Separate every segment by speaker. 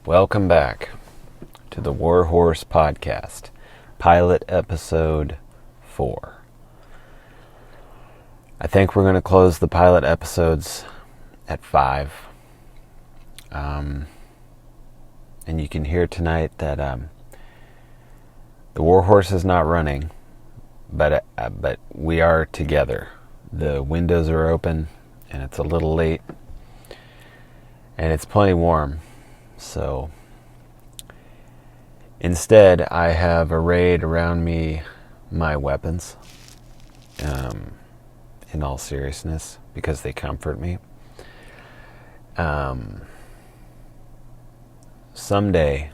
Speaker 1: Welcome back to the Warhorse podcast, pilot episode 4. I think we're going to close the pilot episodes at 5. And you can hear tonight that the Warhorse is not running, but we are together. The windows are open, and it's a little late, and it's plenty warm. So instead, I have arrayed around me my weapons, in all seriousness, because they comfort me. Someday,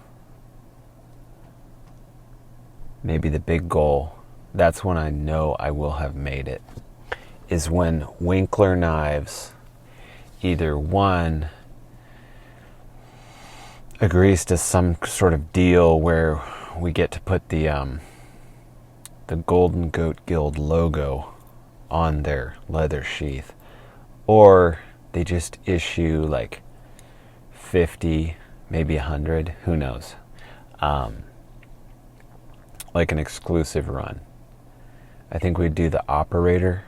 Speaker 1: maybe the big goal, that's when I know I will have made it, is when Winkler Knives, either one, agrees to some sort of deal where we get to put the Golden Goat Guild logo on their leather sheath, or they just issue like 50, maybe 100, who knows, like an exclusive run. I think we'd do the Operator.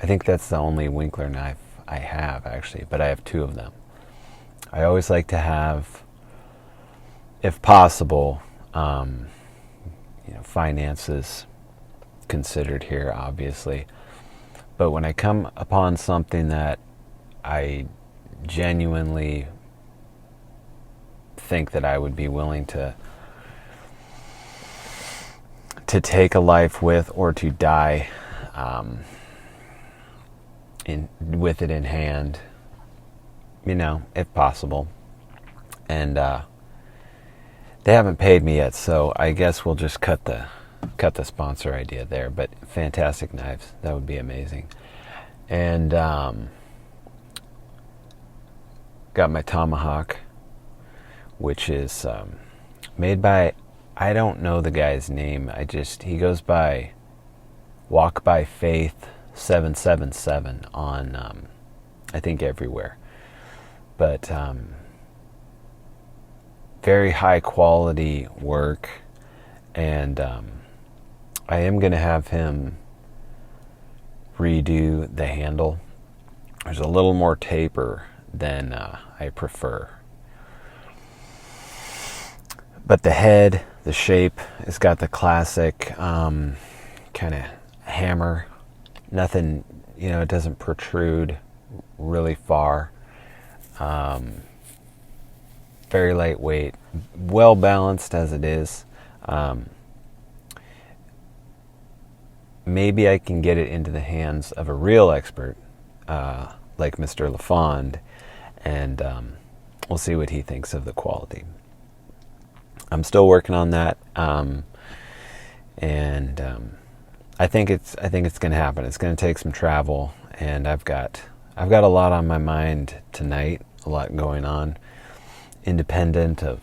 Speaker 1: I think that's the only Winkler knife I have, actually, but I have 2 of them. I always like to have, if possible, finances considered here, obviously. But when I come upon something that I genuinely think that I would be willing to take a life with, or to die with it in hand, if possible. And they haven't paid me yet, so I guess we'll just cut the sponsor idea there. But fantastic knives, that would be amazing. And got my tomahawk, which is made by, I don't know the guy's name. He goes by Walk by Faith 777 on I think everywhere. But very high quality work, and I am going to have him redo the handle. There's a little more taper than I prefer. But the head, the shape, it's got the classic kind of hammer. Nothing, it doesn't protrude really far. Very lightweight, well balanced as it is. Maybe I can get it into the hands of a real expert, like Mr. LaFond, and we'll see what he thinks of the quality. I'm still working on that, and I think it's going to happen. It's going to take some travel, and I've got a lot on my mind tonight, a lot going on, independent of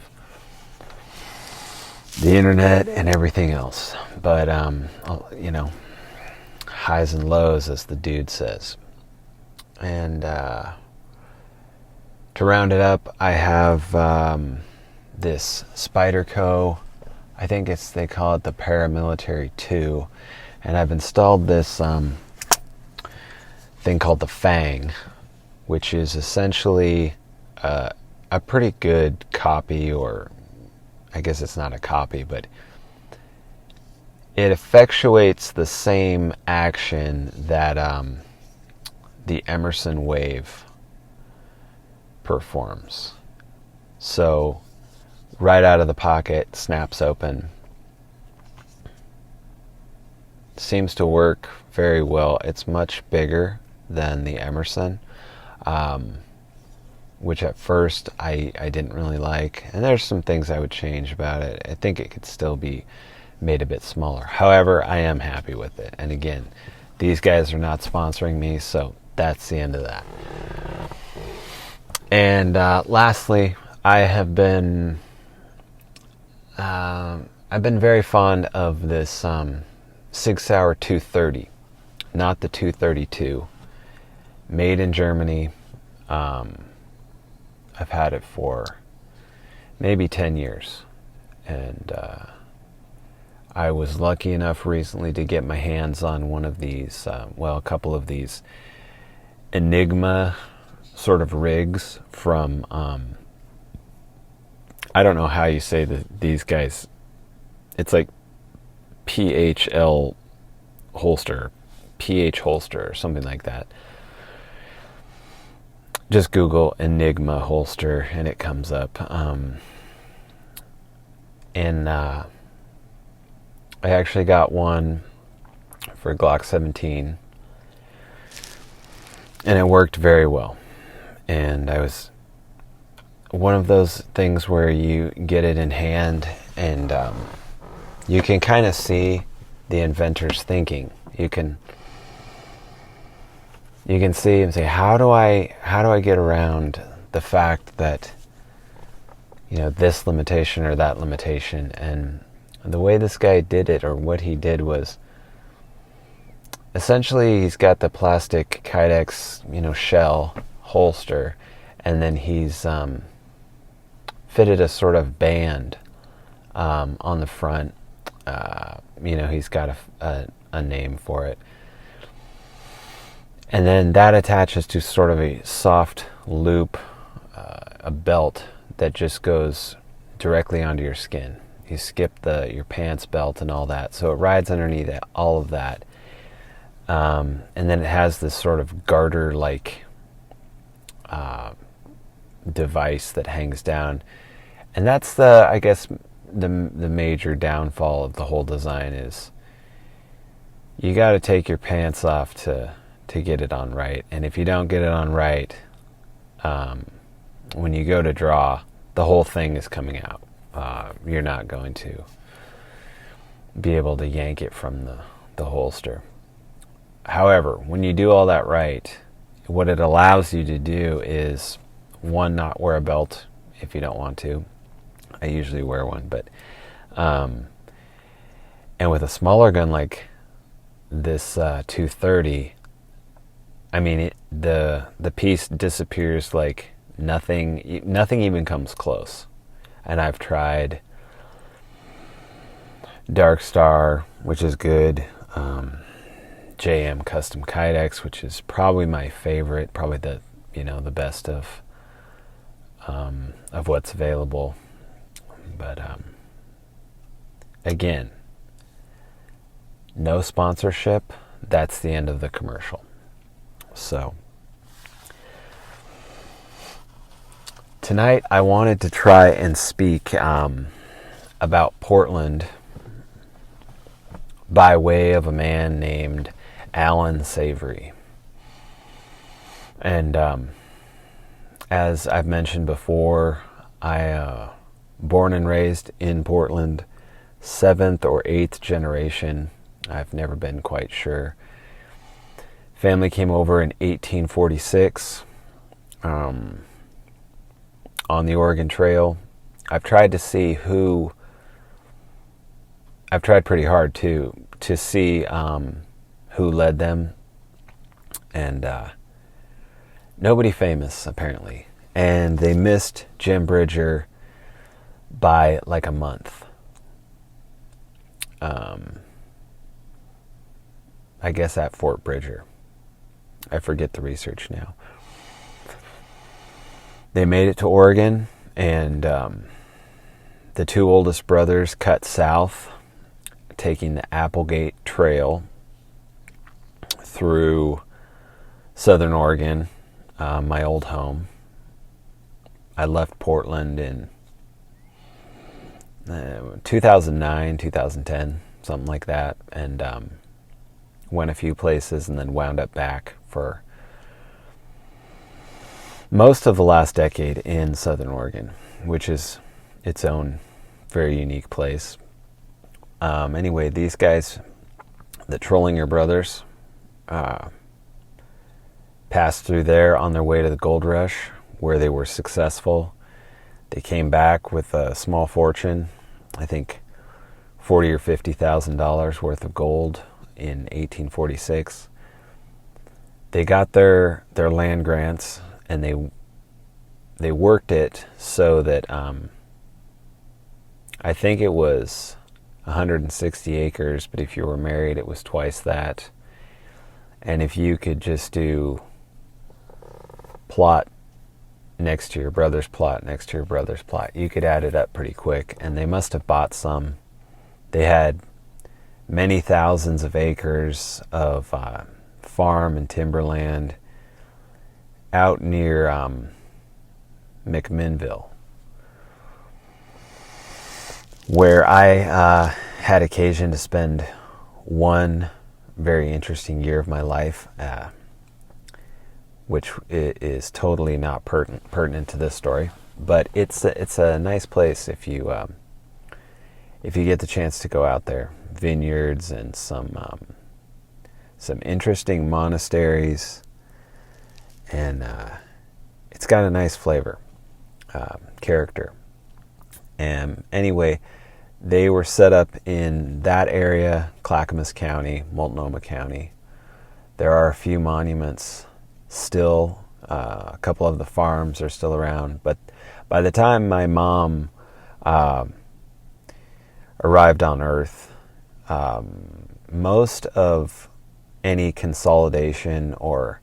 Speaker 1: the internet and everything else. But highs and lows, as the dude says. And to round it up, I have this Spyderco. I think they call it the Paramilitary 2, and I've installed this thing called the Fang, which is essentially a pretty good copy, or I guess it's not a copy, but it effectuates the same action that the Emerson Wave performs. So right out of the pocket, snaps open. Seems to work very well. It's much bigger than the Emerson, which at first I didn't really like. And there's some things I would change about it. I think it could still be made a bit smaller. However, I am happy with it. And again, these guys are not sponsoring me, so that's the end of that. And lastly, I've been very fond of this Sig Sauer 230, not the 232, made in Germany. I've had it for maybe 10 years, and I was lucky enough recently to get my hands on one of these, a couple of these Enigma sort of rigs from, I don't know how you say these guys, it's like PHL holster, PH holster, or something like that. Just Google Enigma holster and it comes up. I actually got one for Glock 17, and it worked very well. And I was one of those things where you get it in hand and you can kind of see the inventor's thinking. You can see and say, how do I get around the fact that, this limitation or that limitation? And the way this guy did it, or what he did, was essentially he's got the plastic Kydex, shell holster, and then he's fitted a sort of band on the front. He's got a name for it. And then that attaches to sort of a soft loop, a belt that just goes directly onto your skin. You skip your pants belt and all that, so it rides underneath all of that. And then it has this sort of garter-like device that hangs down. And that's the major downfall of the whole design is you got to take your pants off to get it on right. And if you don't get it on right, when you go to draw, the whole thing is coming out. You're not going to be able to yank it from the holster. However, when you do all that right, what it allows you to do is, one, not wear a belt if you don't want to. I usually wear one, but and with a smaller gun like this 230, I mean, the piece disappears like nothing even comes close. And I've tried Dark Star, which is good, JM Custom Kydex, which is probably my favorite, probably the best of what's available. But again, no sponsorship. That's the end of the commercial. So tonight I wanted to try and speak about Portland by way of a man named Alan Savory. And as I've mentioned before, I born and raised in Portland, 7th or 8th generation. I've never been quite sure. Family came over in 1846 on the Oregon Trail. I've tried pretty hard to see who led them, and nobody famous apparently. And they missed Jim Bridger by like a month. I guess at Fort Bridger. I forget the research now. They made it to Oregon, and the two oldest brothers cut south, taking the Applegate Trail through Southern Oregon, my old home. I left Portland in 2009, 2010, something like that, and went a few places and then wound up back for most of the last decade in Southern Oregon, which is its own very unique place. Anyway, these guys, the Trollinger brothers, passed through there on their way to the gold rush, where they were successful. They came back with a small fortune, I think $40,000 or $50,000 worth of gold in 1846. They got their land grants, and they worked it so that I think it was 160 acres, but if you were married, it was twice that. And if you could just do plot next to your brother's plot, next to your brother's plot, you could add it up pretty quick. And they must have bought some. They had many thousands of acres of farm and timberland out near McMinnville, where I had occasion to spend one very interesting year of my life, which is totally not pertinent to this story, but it's a nice place if you get the chance to go out there. Vineyards and some interesting monasteries, and it's got a nice flavor, character. And anyway, they were set up in that area, Clackamas County, Multnomah County. There are a few monuments still. A couple of the farms are still around. But by the time my mom arrived on Earth, most of any consolidation, or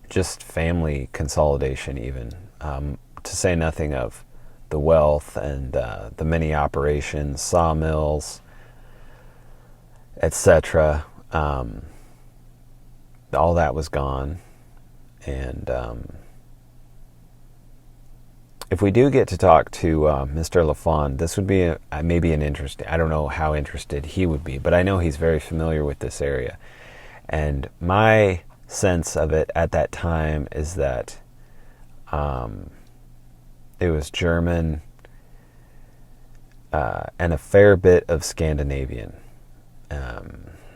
Speaker 1: just family consolidation even, to say nothing of the wealth and the many operations, sawmills, etc., all that was gone. And if we do get to talk to Mr. LaFawn, this would be maybe an interesting, I don't know how interested he would be, but I know he's very familiar with this area. And my sense of it at that time is that it was German and a fair bit of Scandinavian.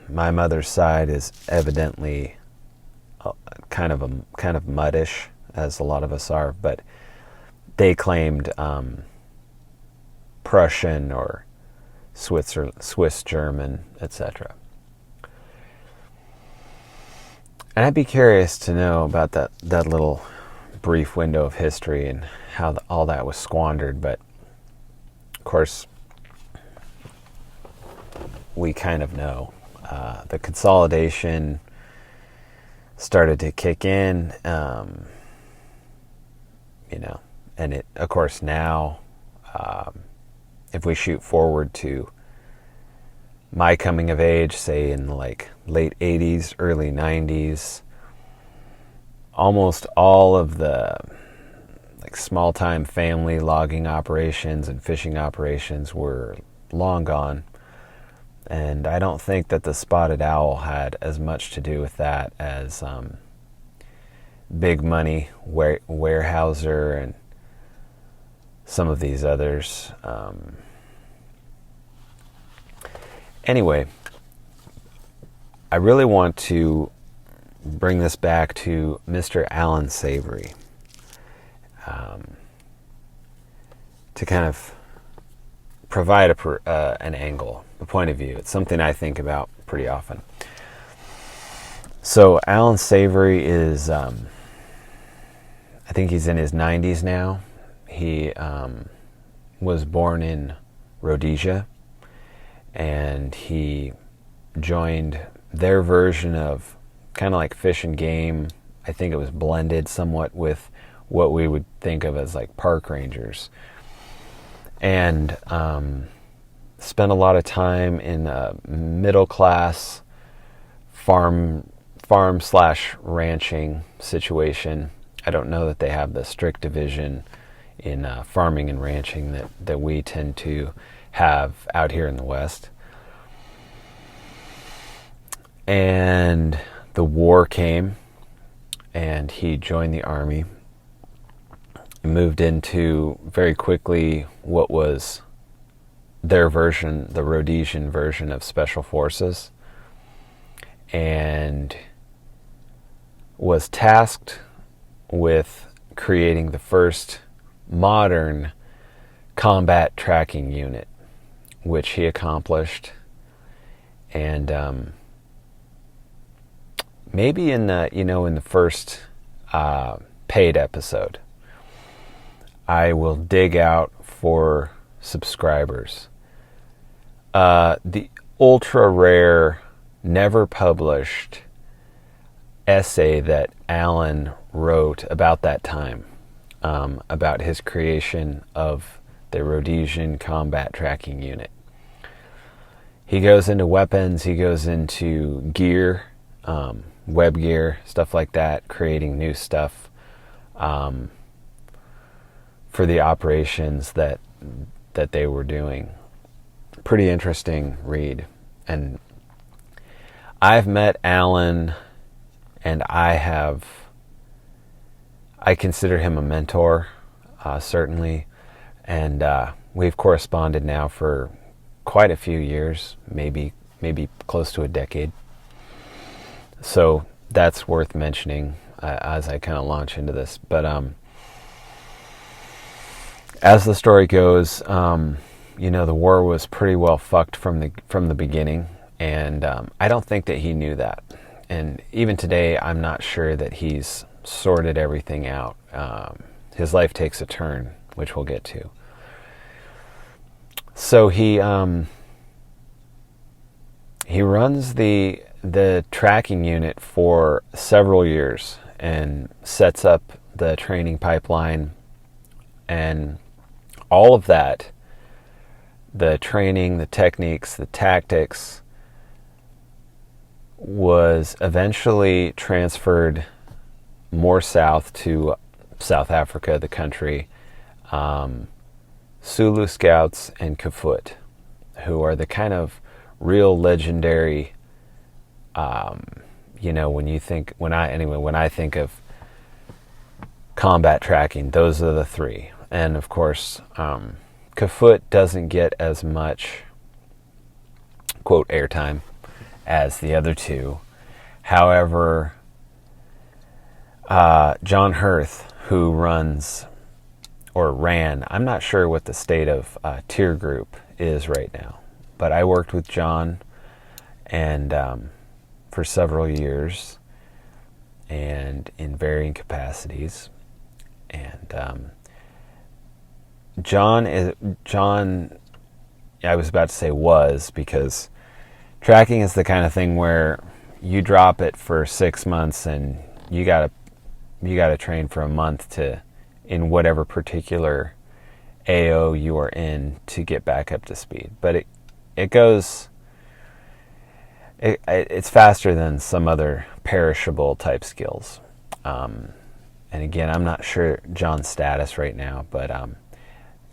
Speaker 1: My mother's side is evidently kind of muddish, as a lot of us are, but they claimed Prussian or Swiss German, etc. And I'd be curious to know about that little brief window of history and how all that was squandered. But of course, we kind of know. The consolidation started to kick in, and it, of course, now, if we shoot forward to my coming of age, say in like late 80s, early 90s, almost all of the like small-time family logging operations and fishing operations were long gone. And I don't think that the spotted owl had as much to do with that as Big Money, Weyerhaeuser, and some of these others. Anyway, I really want to bring this back to Mr. Alan Savory, to kind of provide an angle, a point of view. It's something I think about pretty often. So Alan Savory is, I think he's in his 90s now. He was born in Rhodesia, and he joined their version of kind of like Fish and Game. I think it was blended somewhat with what we would think of as like park rangers. And spent a lot of time in a middle-class farm/ranching situation. I don't know that they have the strict division in farming and ranching that we tend to have out here in the West. And the war came, and he joined the army. He moved into very quickly what was their version, the Rhodesian version of Special Forces, and was tasked with creating the first modern combat tracking unit, which he accomplished. And maybe in the first paid episode, I will dig out for subscribers the ultra rare, never published essay that Alan wrote about that time, about his creation of the Rhodesian Combat Tracking Unit. He goes into weapons, he goes into gear, web gear, stuff like that, creating new stuff for the operations that they were doing. Pretty interesting read. And I've met Alan, and I consider him a mentor, certainly. And we've corresponded now for quite a few years, maybe close to a decade. So that's worth mentioning as I kind of launch into this. But as the story goes, the war was pretty well fucked from the beginning, and I don't think that he knew that. And even today, I'm not sure that he's sorted everything out. His life takes a turn, which we'll get to. So he runs the tracking unit for several years and sets up the training pipeline, and all of that, the training, the techniques, the tactics, was eventually transferred more south to South Africa, the country, Zulu Scouts and Kafut, who are the kind of real legendary, when I think of combat tracking, those are the three. And of course, Kafut doesn't get as much, quote, airtime as the other two. However, John Hirth, who ran, I'm not sure what the state of tier group is right now, but I worked with John and for several years and in varying capacities. And John, I was about to say was, because tracking is the kind of thing where you drop it for 6 months and you gotta train for a month in whatever particular AO you are in to get back up to speed. But it's faster than some other perishable type skills. And again, I'm not sure John's status right now, but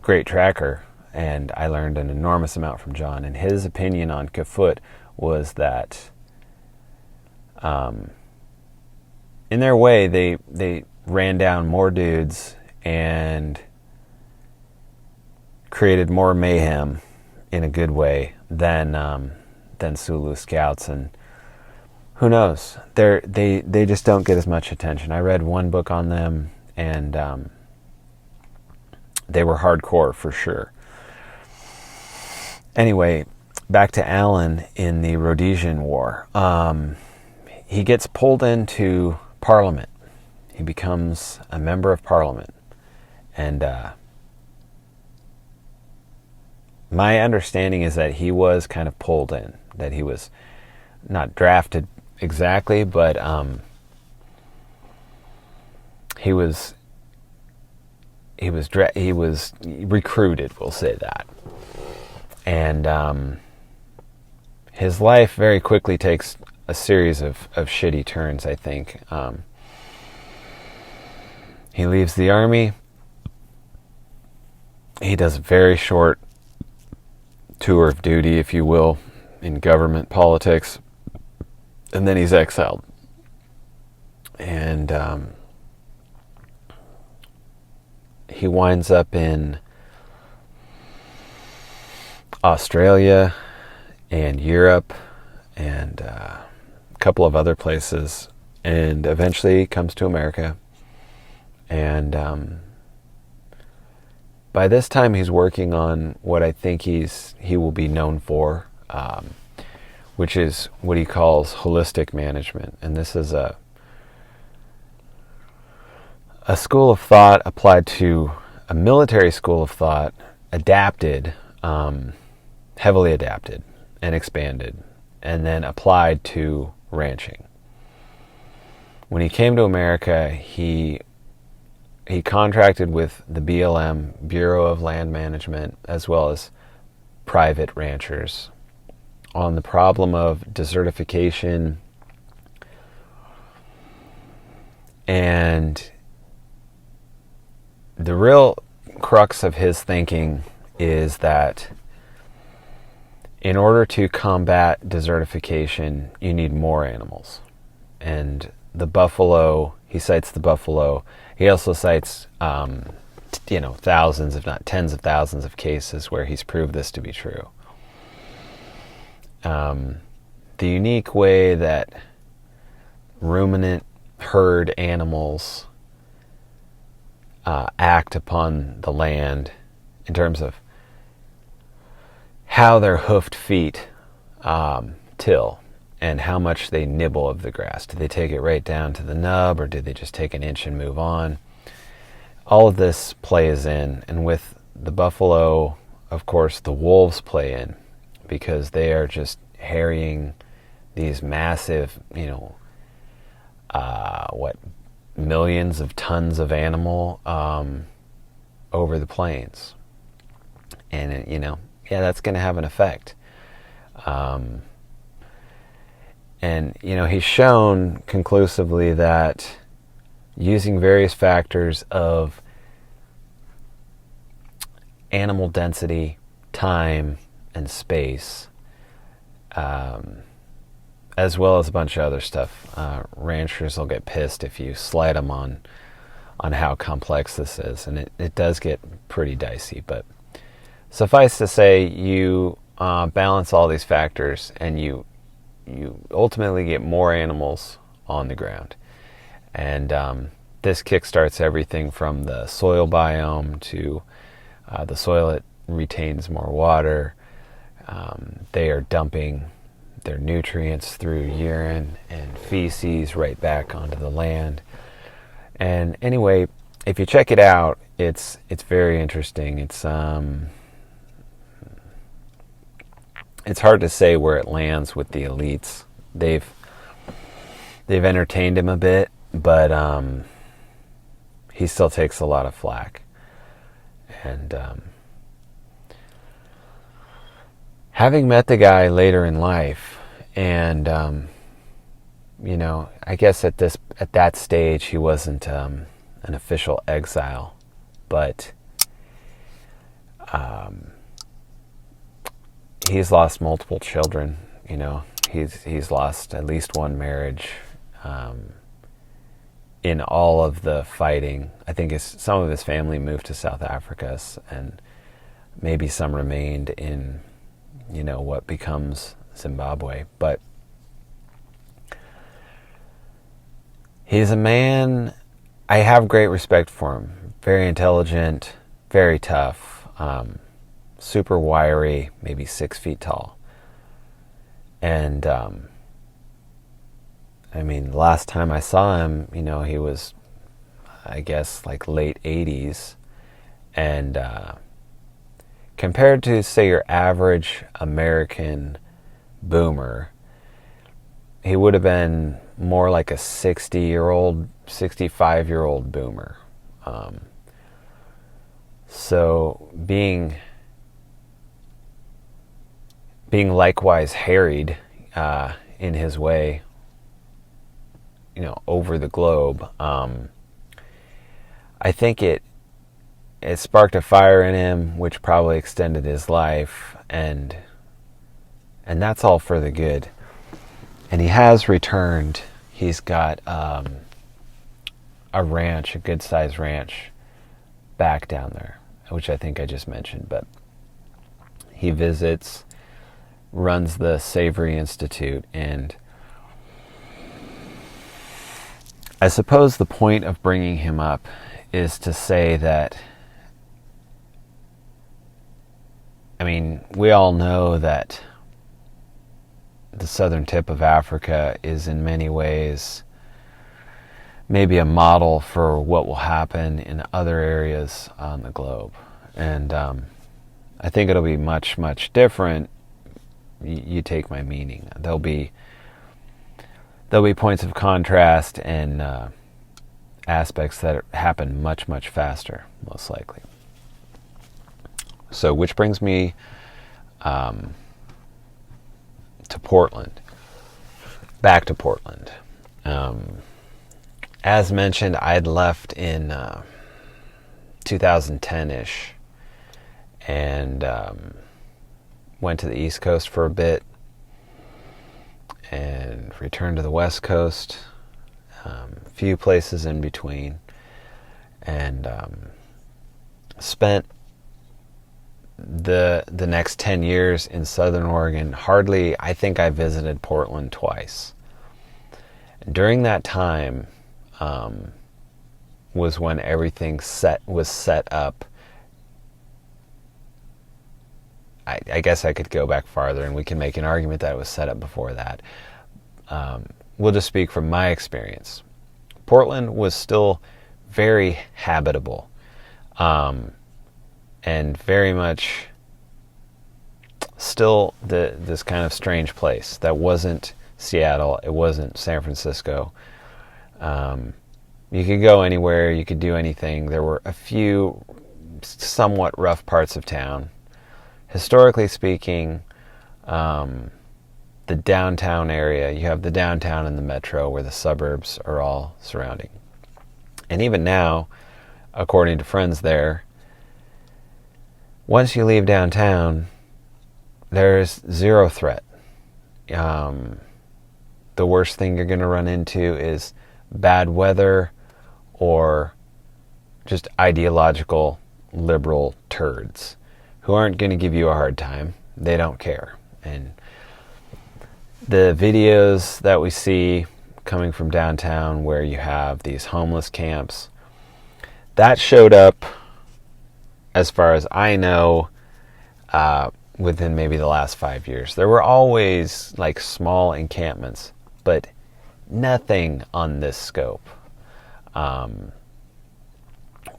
Speaker 1: great tracker, and I learned an enormous amount from John. And his opinion on Kafut was that in their way, they ran down more dudes and created more mayhem in a good way than Zulu Scouts. And who knows? They just don't get as much attention. I read one book on them, and they were hardcore for sure. Anyway, back to Alan in the Rhodesian War. He gets pulled into Parliament. He becomes a member of Parliament. And my understanding is that he was kind of pulled in, that he was not drafted exactly, but he was recruited, we'll say that. And his life very quickly takes a series of shitty turns, I think. He leaves the army. He does a very short tour of duty, if you will, in government politics. And then he's exiled And he winds up in Australia and Europe and a couple of other places, and eventually comes to America. And by this time he's working on what I think he will be known for, which is what he calls holistic management. And this is a school of thought applied to a military school of thought, adapted, heavily adapted and expanded, and then applied to ranching. When he came to America, he contracted with the BLM, Bureau of Land Management, as well as private ranchers on the problem of desertification. And the real crux of his thinking is that in order to combat desertification, you need more animals. And the buffalo, he cites the buffalo. He also cites, thousands, if not tens of thousands of cases where he's proved this to be true. The unique way that ruminant herd animals act upon the land in terms of how their hoofed feet till and how much they nibble of the grass. Do they take it right down to the nub, or do they just take an inch and move on? All of this plays in, and with the buffalo, of course, the wolves play in, because they are just harrying these massive, millions of tons of animal over the plains. And, that's going to have an effect. And, he's shown conclusively that using various factors of animal density, time, and space, as well as a bunch of other stuff. Ranchers will get pissed if you slide them on how complex this is, and it does get pretty dicey. But suffice to say, you balance all these factors, and you ultimately get more animals on the ground. And this kickstarts everything from the soil biome to the soil that retains more water. They are dumping their nutrients through urine and feces right back onto the land. And anyway, if you check it out, it's very interesting. It's hard to say where it lands with the elites. They've entertained him a bit, but he still takes a lot of flack. And having met the guy later in life, and I guess at that stage he wasn't an official exile, but he's lost multiple children. He's lost at least one marriage in all of the fighting. I think some of his family moved to South Africa, and maybe some remained in what becomes Zimbabwe. But he's a man, I have great respect for him. Very intelligent, very tough, super wiry, maybe 6 feet tall. And last time I saw him, he was, I guess, like late 80s. And compared to, say, your average American boomer, he would have been more like a 60-year-old, 65-year-old boomer. So being likewise harried in his way, over the globe, I think it sparked a fire in him, which probably extended his life, and that's all for the good. And he has returned. He's got a ranch, a good-sized ranch, back down there, which I think I just mentioned. But he visits, runs the Savory Institute, and I suppose the point of bringing him up is to say that, I mean, we all know that the southern tip of Africa is in many ways maybe a model for what will happen in other areas on the globe. And I think it'll be much, much different. You take my meaning. There'll be points of contrast and aspects that happen much, much faster, most likely. So, which brings me to Portland. Back to Portland. As mentioned, I'd left in 2010-ish and went to the East Coast for a bit and returned to the West Coast, a few places in between, and spent the next 10 years in Southern Oregon. I think I visited Portland twice. During that time was when everything was set up. I guess I could go back farther and we can make an argument that it was set up before that. We'll just speak from my experience. Portland was still very habitable, and very much still this kind of strange place that wasn't Seattle, it wasn't San Francisco. You could go anywhere, you could do anything. There were a few somewhat rough parts of town. Historically speaking, the downtown area, you have the downtown and the metro where the suburbs are all surrounding. And even now, according to friends there, once you leave downtown, there's zero threat. The worst thing you're going to run into is bad weather or just ideological liberal turds who aren't going to give you a hard time. They don't care. And the videos that we see coming from downtown where you have these homeless camps, that showed up, as far as I know, within maybe the last 5 years. There were always like small encampments, but nothing on this scope,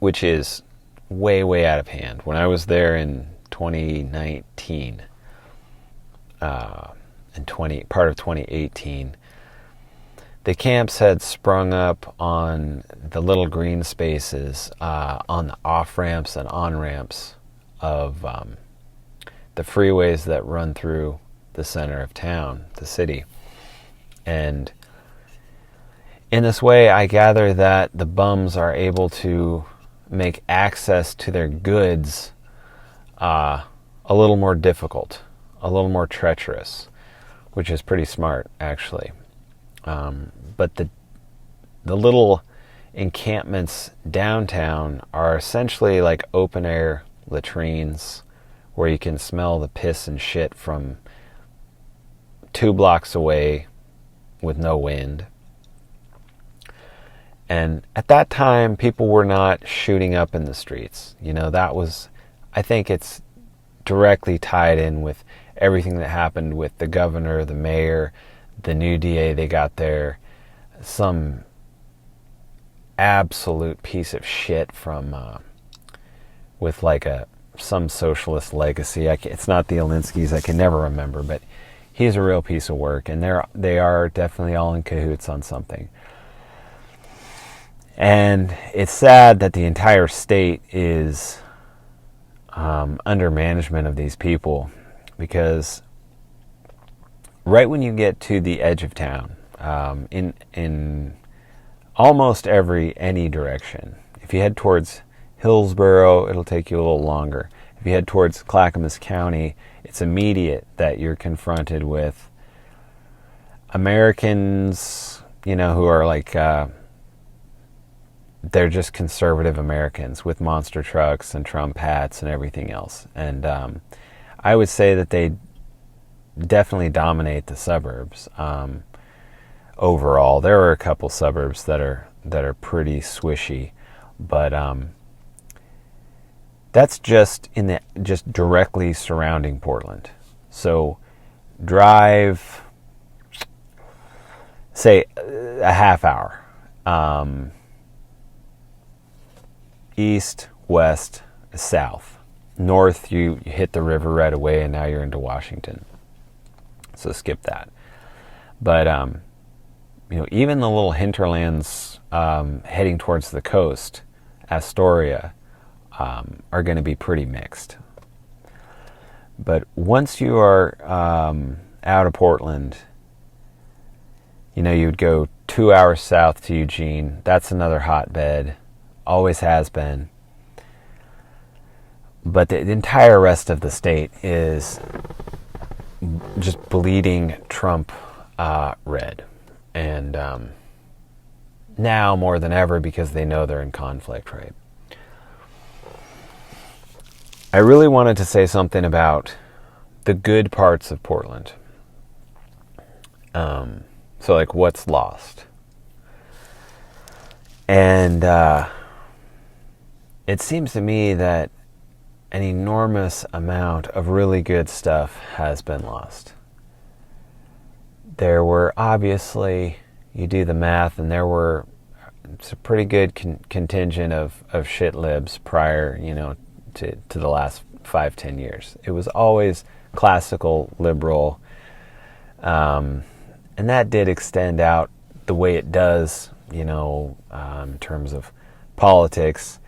Speaker 1: which is way, way out of hand. When I was there in 2019 and part of 2018, the camps had sprung up on the little green spaces on the off-ramps and on-ramps of the freeways that run through the center of town, the city. And in this way, I gather that the bums are able to make access to their goods a little more difficult, a little more treacherous, which is pretty smart, actually. But the little encampments downtown are essentially like open-air latrines where you can smell the piss and shit from 2 blocks away with no wind. And at that time, people were not shooting up in the streets. You know, that was, I think it's directly tied in with everything that happened with the governor, the mayor, the new DA they got there, some absolute piece of shit from, with like some socialist legacy. It's not the Alinsky's, I can never remember, but he's a real piece of work, and they are definitely all in cahoots on something. And it's sad that the entire state is under management of these people, because right when you get to the edge of town, in almost any direction, if you head towards Hillsborough, it'll take you a little longer. If you head towards Clackamas County, it's immediate that you're confronted with Americans, who are like they're just conservative Americans with monster trucks and Trump hats and everything else. And I would say that they definitely dominate the suburbs. Overall, there are a couple suburbs that are pretty swishy, but that's just just directly surrounding Portland. So drive, say, a half hour. East, west, south. North, you hit the river right away, and now you're into Washington. So skip that. But even the little hinterlands heading towards the coast, Astoria, are going to be pretty mixed. But once you are out of Portland, you'd go 2 hours south to Eugene. That's another hotbed. Always has been. But the entire rest of the state is just bleeding Trump red. And now more than ever, because they know they're in conflict, right? I really wanted to say something about the good parts of Portland. So like what's lost. And it seems to me that an enormous amount of really good stuff has been lost. There were obviously, you do the math, and there were it's a pretty good contingent of shit libs prior, to the last 5-10 years. It was always classical liberal, and that did extend out the way it does, in terms of politics.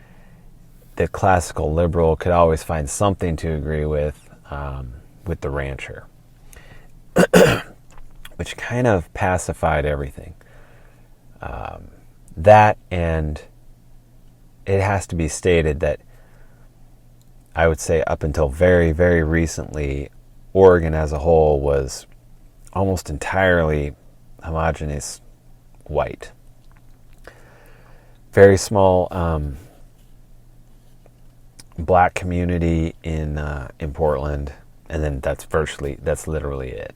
Speaker 1: The classical liberal could always find something to agree with the rancher, which kind of pacified everything. That, and it has to be stated that I would say up until very, very recently, Oregon as a whole was almost entirely homogeneous white. Very small black community in Portland, and then that's literally it.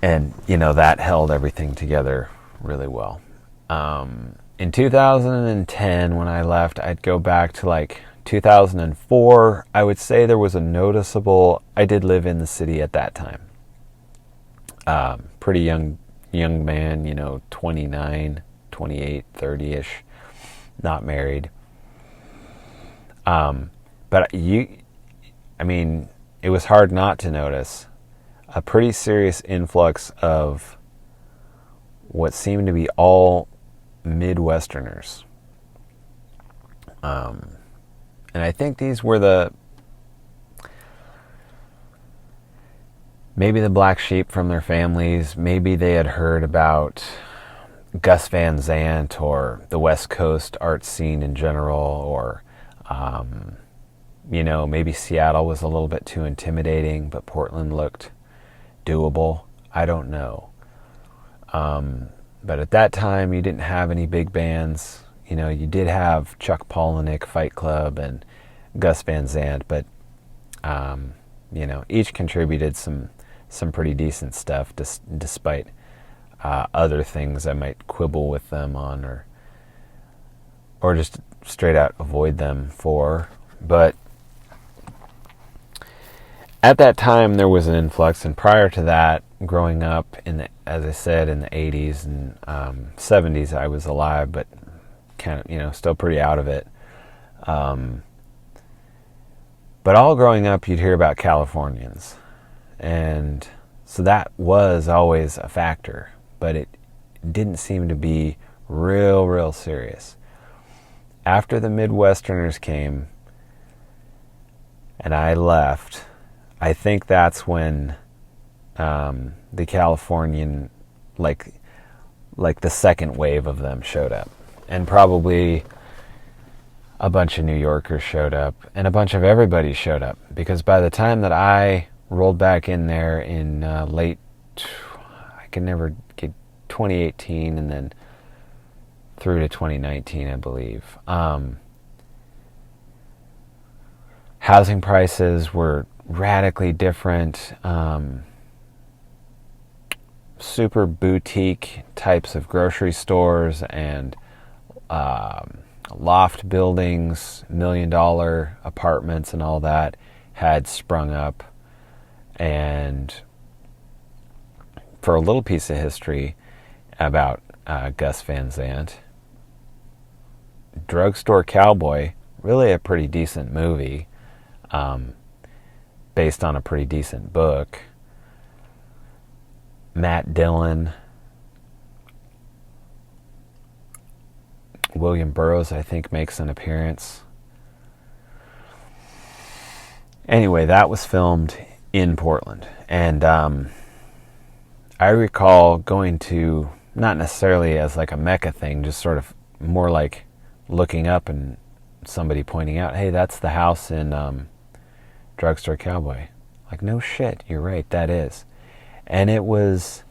Speaker 1: And that held everything together really well. In 2010, when I left, I'd go back to like 2004. I would say there was a noticeable. I did live in the city at that time. Pretty young man, 29, 28, 30-ish, not married. But it was hard not to notice a pretty serious influx of what seemed to be all Midwesterners. And I think these were maybe the black sheep from their families. Maybe they had heard about Gus Van Sant or the West Coast art scene in general, or maybe Seattle was a little bit too intimidating, but Portland looked doable. I don't know. But at that time, you didn't have any big bands. You did have Chuck Palahniuk, Fight Club, and Gus Van Sant, but each contributed some pretty decent stuff, despite other things I might quibble with them on, or just straight out avoid them for. But at that time, there was an influx, and prior to that, growing up as I said, in the 80s and 70s, I was alive, but kind of, still pretty out of it. But all growing up, you'd hear about Californians, and so that was always a factor, but it didn't seem to be real serious. After the Midwesterners came, and I left, I think that's when the Californian, like the second wave of them showed up. And probably a bunch of New Yorkers showed up, and a bunch of everybody showed up. Because by the time that I rolled back in there in late, I can never get 2018, and then through to 2019, I believe. Housing prices were radically different. Super boutique types of grocery stores and loft buildings, $1 million apartments and all that had sprung up. And for a little piece of history about Gus Van Sant, Drugstore Cowboy, really a pretty decent movie, based on a pretty decent book. Matt Dillon, William Burroughs, I think, makes an appearance. Anyway, that was filmed in Portland. And I recall going to, not necessarily as like a Mecca thing, just sort of more like looking up and somebody pointing out, hey, that's the house in Drugstore Cowboy. Like, no shit, you're right, that is. And it was,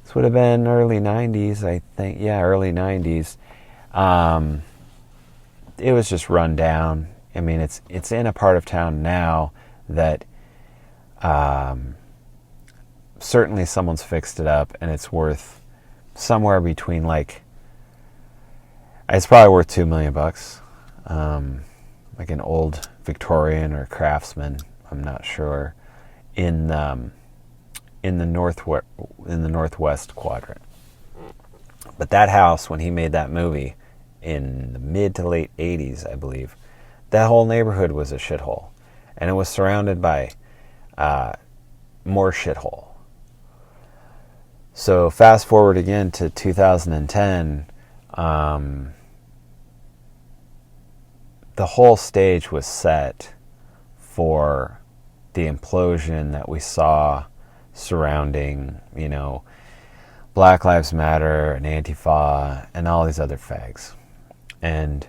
Speaker 1: this would have been early 90s, I think. Yeah, early 90s. It was just run down. I mean, it's in a part of town now that certainly someone's fixed it up, and it's worth somewhere between it's probably worth $2 million. Like an old Victorian or Craftsman, I'm not sure, in the northwest quadrant. But that house, when he made that movie in the mid to late 80s, I believe, that whole neighborhood was a shithole, and it was surrounded by more shithole. So fast forward again to 2010, the whole stage was set for the implosion that we saw surrounding, Black Lives Matter and Antifa and all these other fags. And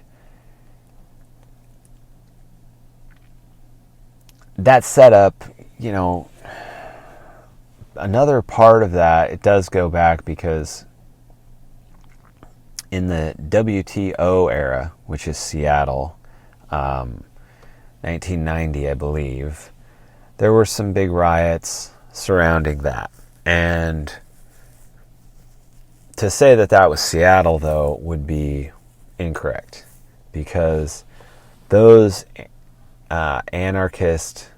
Speaker 1: that setup, another part of that, it does go back because in the WTO era, which is Seattle, 1990, I believe, there were some big riots surrounding that. And to say that was Seattle, though, would be incorrect, because those anarchist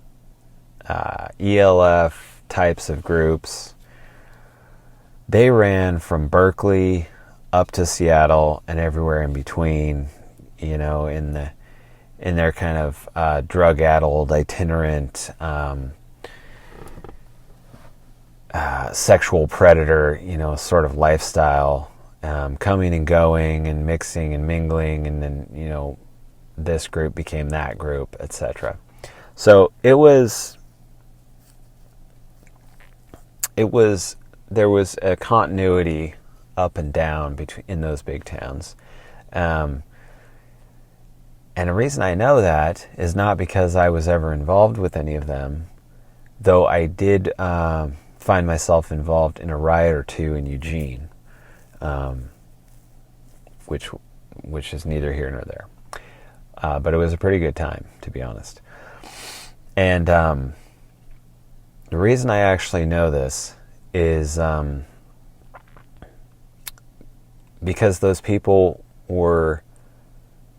Speaker 1: ELF types of groups, they ran from Berkeley up to Seattle and everywhere in between, in their kind of drug-addled, itinerant, sexual predator, sort of lifestyle, coming and going and mixing and mingling, and then, this group became that group, etc. So there was a continuity up and down in those big towns. And the reason I know that is not because I was ever involved with any of them, though I did find myself involved in a riot or two in Eugene, which is neither here nor there. But it was a pretty good time, to be honest. And the reason I actually know this is because those people were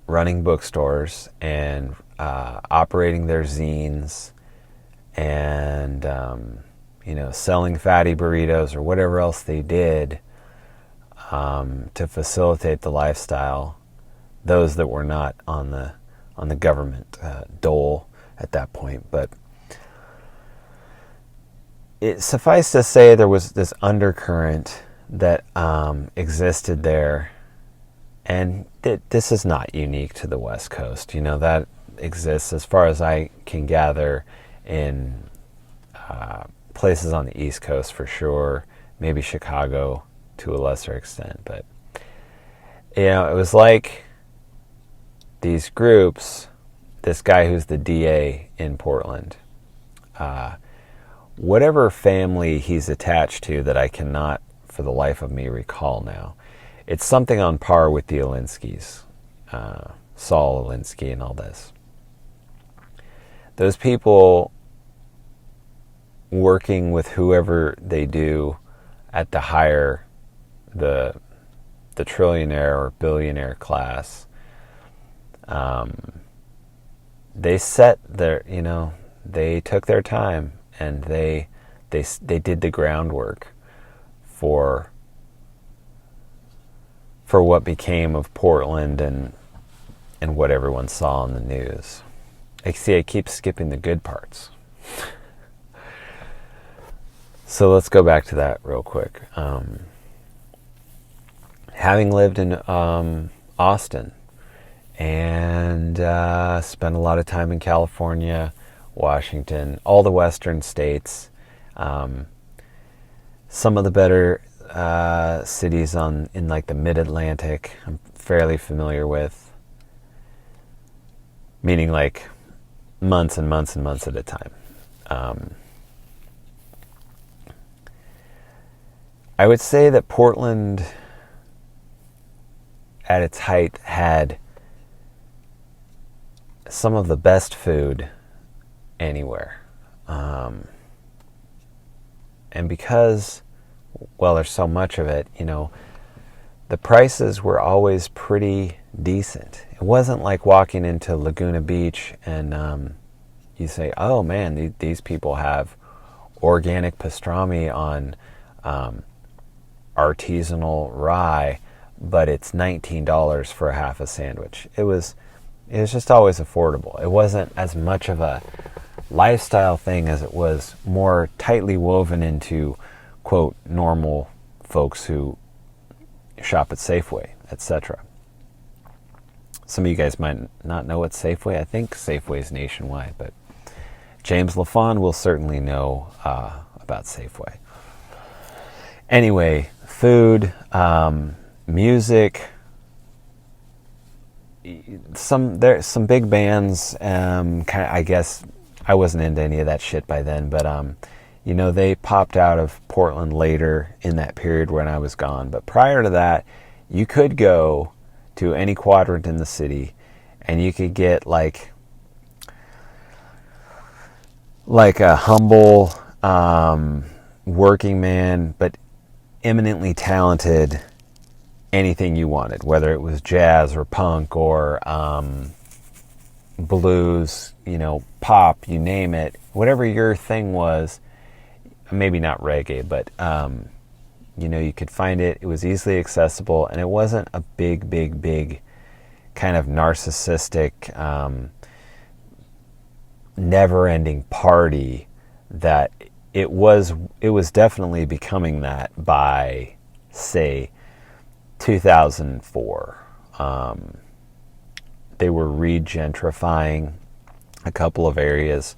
Speaker 1: running bookstores and operating their zines and selling fatty burritos or whatever else they did to facilitate the lifestyle. Those that were not on the government dole at that point, but it suffice to say there was this undercurrent that existed there, and this is not unique to the West Coast. That exists, as far as I can gather, in places on the East Coast for sure, maybe Chicago to a lesser extent, but it was like these groups, this guy who's the DA in Portland, whatever family he's attached to that I cannot for the life of me recall now, it's something on par with the Alinskys, Saul Alinsky and all this. Those people working with whoever they do at the higher, the trillionaire or billionaire class, they set their, they took their time and they did the groundwork for what became of Portland and what everyone saw in the news. I keep skipping the good parts. So let's go back to that real quick. Having lived in Austin and spent a lot of time in California, Washington, all the western states, some of the better cities in like the mid-Atlantic I'm fairly familiar with, meaning like months and months and months at a time. I would say that Portland at its height had some of the best food anywhere. And because, well, there's so much of it, the prices were always pretty decent. It wasn't like walking into Laguna Beach and you say, oh man, these people have organic pastrami on artisanal rye, but it's $19 for a half a sandwich. It was just always affordable. It wasn't as much of a lifestyle thing as it was more tightly woven into, quote, normal folks who shop at Safeway, etc. Some of you guys might not know what Safeway. I think Safeway is nationwide, but James LaFawn will certainly know about Safeway. Anyway, food, music, some big bands. I guess I wasn't into any of that shit by then, but they popped out of Portland later in that period when I was gone. But prior to that, you could go to any quadrant in the city, and you could get like a humble working man, but eminently talented, anything you wanted, whether it was jazz or punk or blues, pop, you name it, whatever your thing was. Maybe not reggae, but you could find it. It was easily accessible, and it wasn't a big kind of narcissistic, never-ending party. That it was definitely becoming that by, say, 2004. They were regentrifying a couple of areas,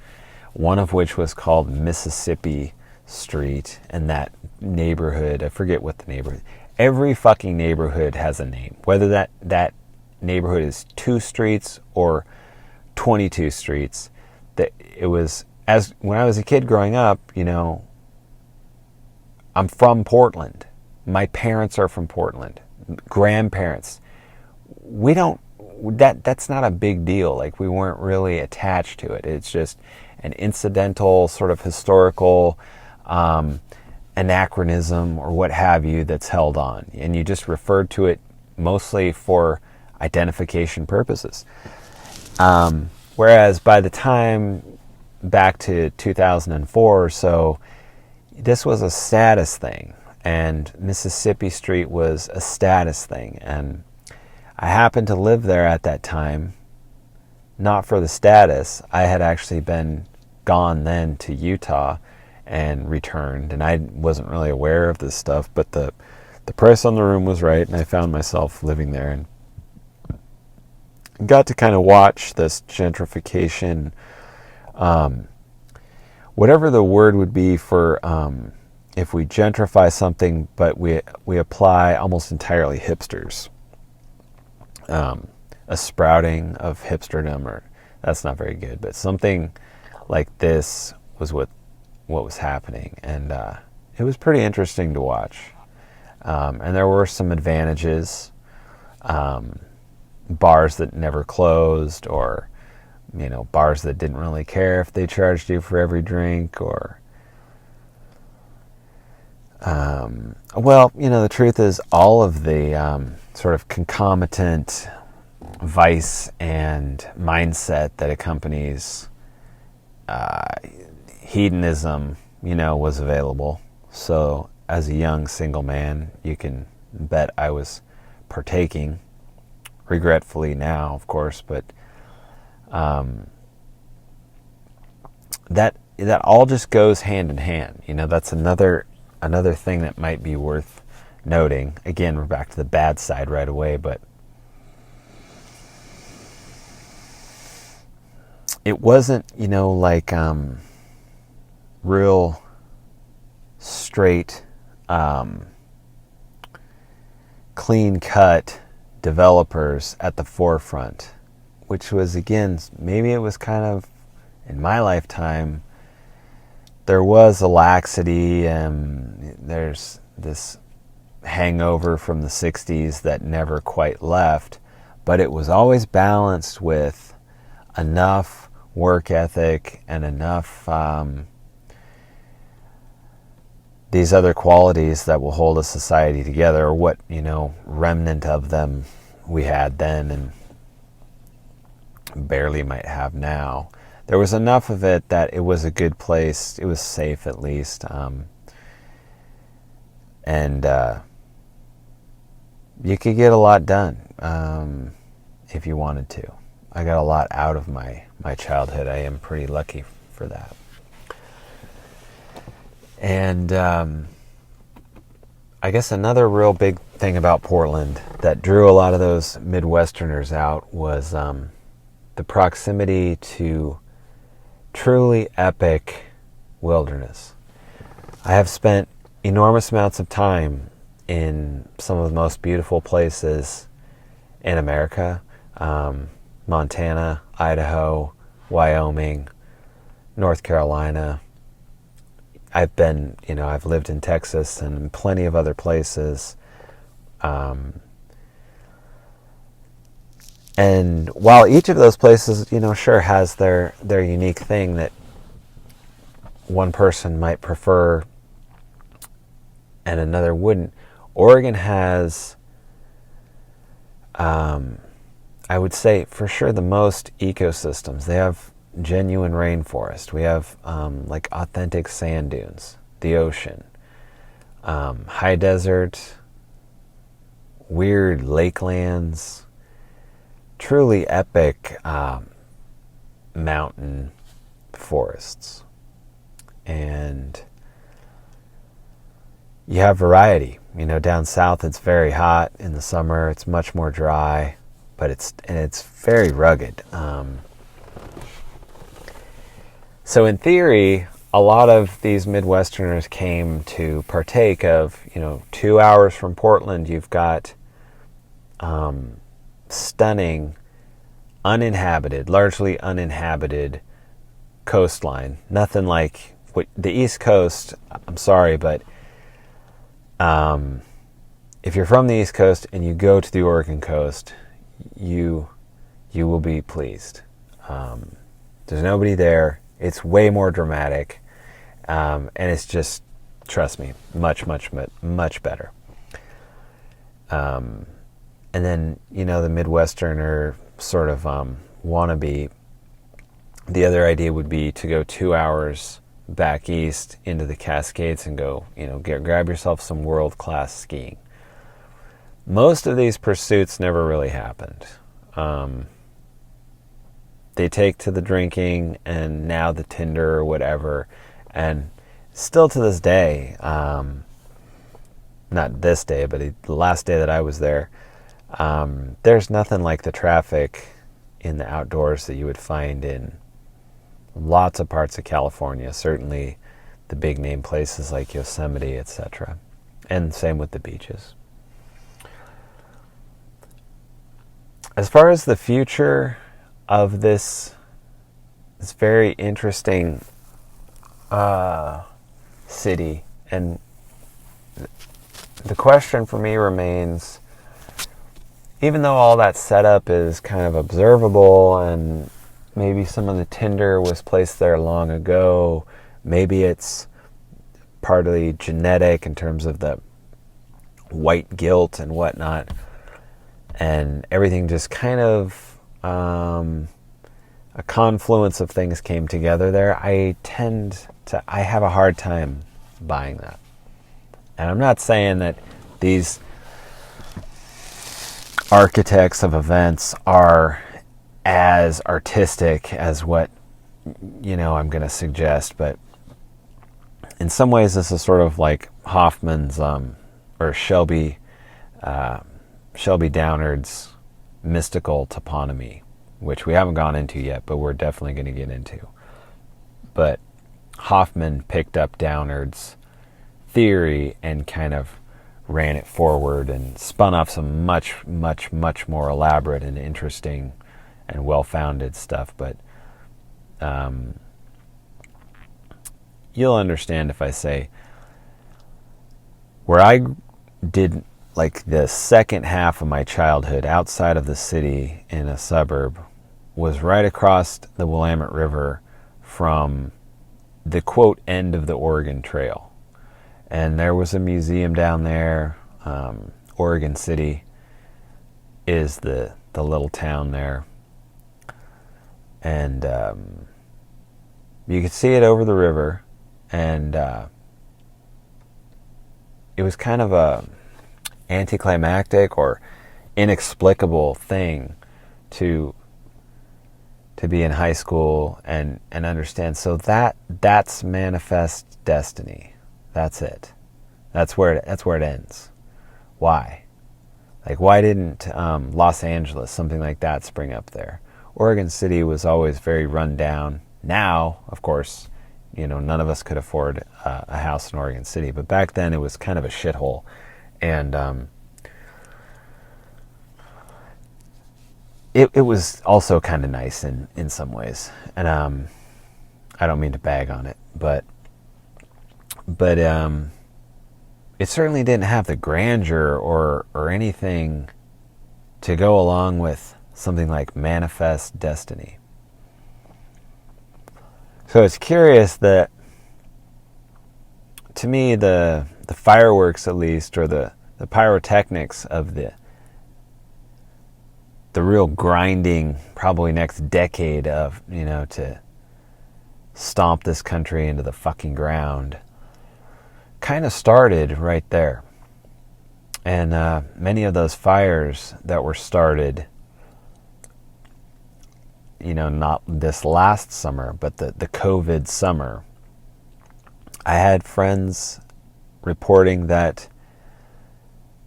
Speaker 1: one of which was called Mississippi Street, and that neighborhood, I forget what the neighborhood, every fucking neighborhood has a name, whether that neighborhood is 2 streets or 22 streets. That it was, as when I was a kid growing up, I'm from Portland. My parents are from Portland. Grandparents. That's not a big deal. Like, we weren't really attached to it. It's just an incidental sort of historical anachronism or what have you that's held on. And you just referred to it mostly for identification purposes. Whereas by the time back to 2004 or so, this was a status thing, and Mississippi Street was a status thing. And I happened to live there at that time, not for the status. I had actually been gone then to Utah and returned, and I wasn't really aware of this stuff, but the price on the room was right, and I found myself living there and got to kind of watch this gentrification, whatever the word would be for if we gentrify something, but we apply almost entirely hipsters, a sprouting of hipsterdom, or that's not very good, but something like this was what was happening, and it was pretty interesting to watch. And there were some advantages, bars that never closed, or bars that didn't really care if they charged you for every drink, or the truth is all of the sort of concomitant vice and mindset that accompanies hedonism, was available. So as a young single man, you can bet I was partaking, regretfully now, of course, but that all just goes hand in hand. That's another thing that might be worth noting. Again, we're back to the bad side right away, but it wasn't, like real straight, clean-cut developers at the forefront, which was, again, maybe it was kind of, in my lifetime, there was a laxity, and there's this hangover from the 60s that never quite left, but it was always balanced with enough work ethic and enough these other qualities that will hold a society together, or what remnant of them we had then and barely might have now. There was enough of it that it was a good place. It was safe, at least, and you could get a lot done if you wanted to. I got a lot out of my childhood. I am pretty lucky for that. And I guess another real big thing about Portland that drew a lot of those Midwesterners out was the proximity to truly epic wilderness. I have spent enormous amounts of time in some of the most beautiful places in America. Montana, Idaho, Wyoming, North Carolina. I've lived in Texas and plenty of other places. And while each of those places, sure has their unique thing that one person might prefer and another wouldn't, Oregon has, I would say, for sure the most ecosystems. They have genuine rainforest. We have like authentic sand dunes, the ocean, high desert, weird lakelands, truly epic mountain forests. And you have variety. Down south it's very hot in the summer. It's much more dry, but it's very rugged. So in theory, a lot of these Midwesterners came to partake of, 2 hours from Portland, you've got stunning, largely uninhabited coastline. Nothing like the East Coast. I'm sorry, but if you're from the East Coast and you go to the Oregon coast, you will be pleased. There's nobody there. It's way more dramatic, and it's just, trust me, much, much, much better. And then, the Midwesterner sort of wannabe, the other idea would be to go 2 hours back east into the Cascades and go, grab yourself some world-class skiing. Most of these pursuits never really happened. They take to the drinking and now the Tinder or whatever, and still to this day, not this day, but the last day that I was there, there's nothing like the traffic in the outdoors that you would find in lots of parts of California, certainly the big name places like Yosemite, etc. And same with the beaches. As far as the future of this very interesting city and the question for me remains, even though all that setup is kind of observable and maybe some of the tinder was placed there long ago, maybe it's partly genetic in terms of the white guilt and whatnot, and everything just kind of a confluence of things came together there. I have a hard time buying that. And I'm not saying that these architects of events are as artistic as what, I'm going to suggest, but in some ways this is sort of like Hoffman's or Shelby Downard's mystical toponymy, which we haven't gone into yet, but we're definitely going to get into. But Hoffman picked up Downard's theory and kind of ran it forward and spun off some much, much, much more elaborate and interesting and well-founded stuff. But you'll understand if I say where I did like the second half of my childhood outside of the city in a suburb was right across the Willamette River from the quote end of the Oregon Trail. And there was a museum down there. Oregon City is the little town there. And you could see it over the river. And it was kind of a anticlimactic or inexplicable thing to be in high school and understand. So that's manifest destiny. That's it. That's where it ends. Why? Like, why didn't Los Angeles, something like that, spring up there? Oregon City was always very run down. Now, of course, none of us could afford a house in Oregon City, but back then it was kind of a shithole. And it was also kind of nice in some ways. And I don't mean to bag on it, but it certainly didn't have the grandeur or anything to go along with something like manifest destiny. So it's curious that, to me, the fireworks, at least, or the pyrotechnics of the real grinding, probably next decade of, to stomp this country into the fucking ground, kind of started right there. And many of those fires that were started, not this last summer, but the COVID summer, I had friends reporting that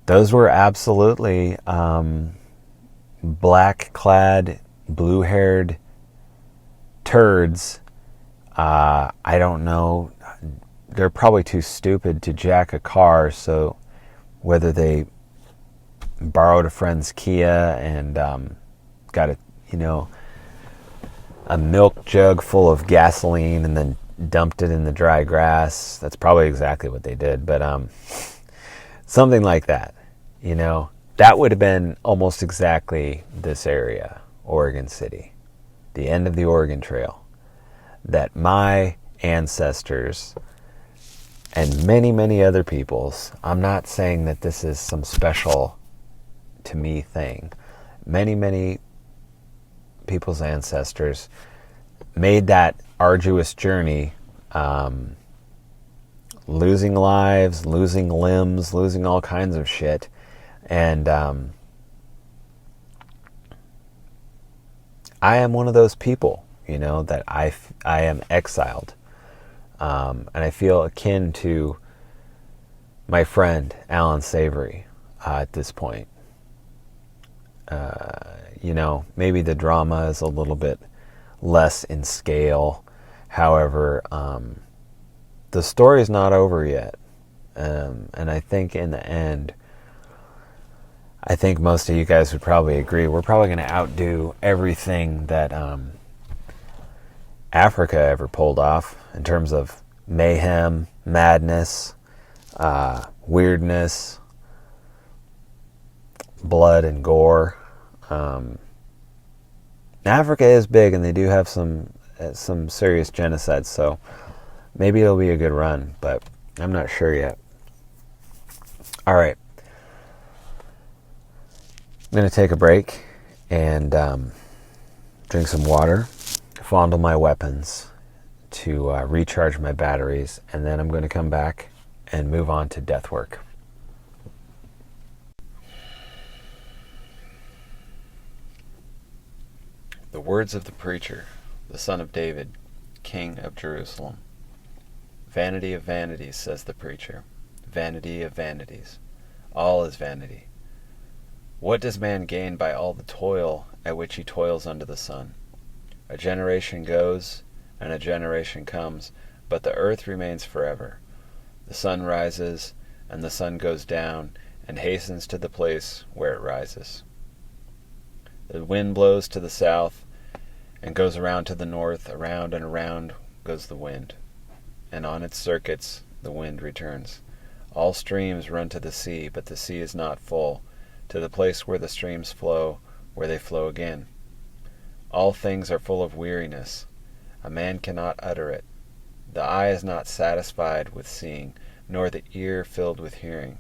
Speaker 1: those were absolutely black-clad, blue-haired turds. I don't know. They're probably too stupid to jack a car, so whether they borrowed a friend's Kia and got a milk jug full of gasoline and then dumped it in the dry grass. That's probably exactly what they did, but something like that. That would have been almost exactly this area, Oregon City, the end of the Oregon Trail, that my ancestors and many, many other people's, I'm not saying that this is some special to me thing, many, many people's ancestors made that arduous journey, losing lives, losing limbs, losing all kinds of shit. And I am one of those people, that I am exiled. And I feel akin to my friend Alan Savory at this point. Maybe the drama is a little bit less in scale. However, the story's not over yet. And I think in the end, I think most of you guys would probably agree, we're probably going to outdo everything that Africa ever pulled off in terms of mayhem, madness, weirdness, blood and gore. Africa is big, and they do have some serious genocides, so maybe it'll be a good run, but I'm not sure yet. All right. I'm going to take a break and drink some water, fondle my weapons to recharge my batteries, and then I'm going to come back and move on to death work. The words of the preacher, the son of David, king of Jerusalem. Vanity of vanities, says the preacher. Vanity of vanities. All is vanity. What does man gain by all the toil at which he toils under the sun? A generation goes, and a generation comes, but the earth remains forever. The sun rises, and the sun goes down, and hastens to the place where it rises. The wind blows to the south, and goes around to the north. Around and around goes the wind, and on its circuits the wind returns. All streams run to the sea, but the sea is not full. To the place where the streams flow, where they flow again. All things are full of weariness. A man cannot utter it. The eye is not satisfied with seeing, nor the ear filled with hearing.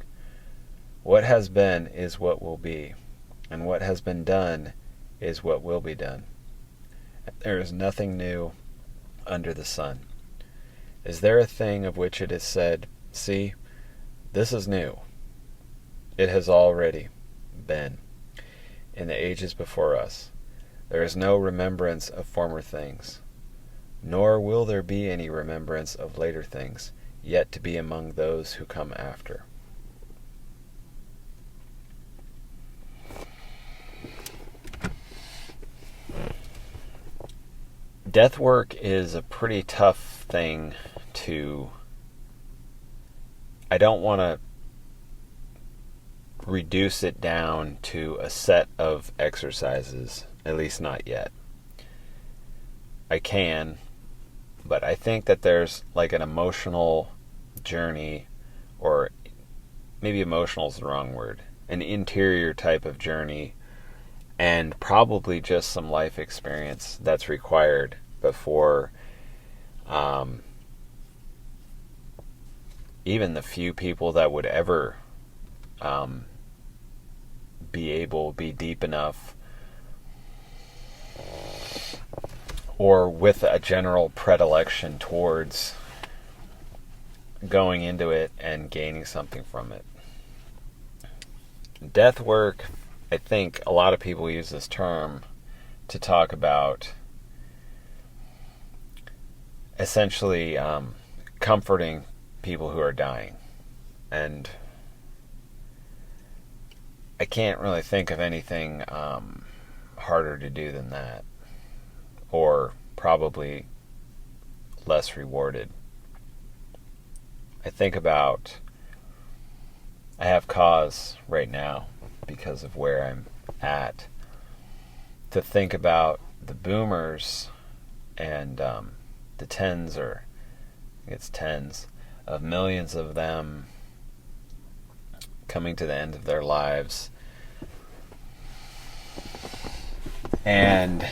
Speaker 1: What has been is what will be, and what has been done is what will be done. There is nothing new under the sun. Is there a thing of which it is said, "See, this is new"? It has already been in the ages before us. There is no remembrance of former things, nor will there be any remembrance of later things, yet to be among those who come after. Death work is a pretty tough thing to... I don't want to reduce it down to a set of exercises, at least not yet. I can, but I think that there's like an emotional journey, or maybe emotional is the wrong word, an interior type of journey, and probably just some life experience that's required before even the few people that would ever be deep enough, or with a general predilection towards going into it and gaining something from it. Death work, I think a lot of people use this term to talk about essentially comforting people who are dying. And I can't really think of anything harder to do than that, or probably less rewarded. I think about, I have cause right now because of where I'm at to think about the boomers and the tens of millions of them coming to the end of their lives and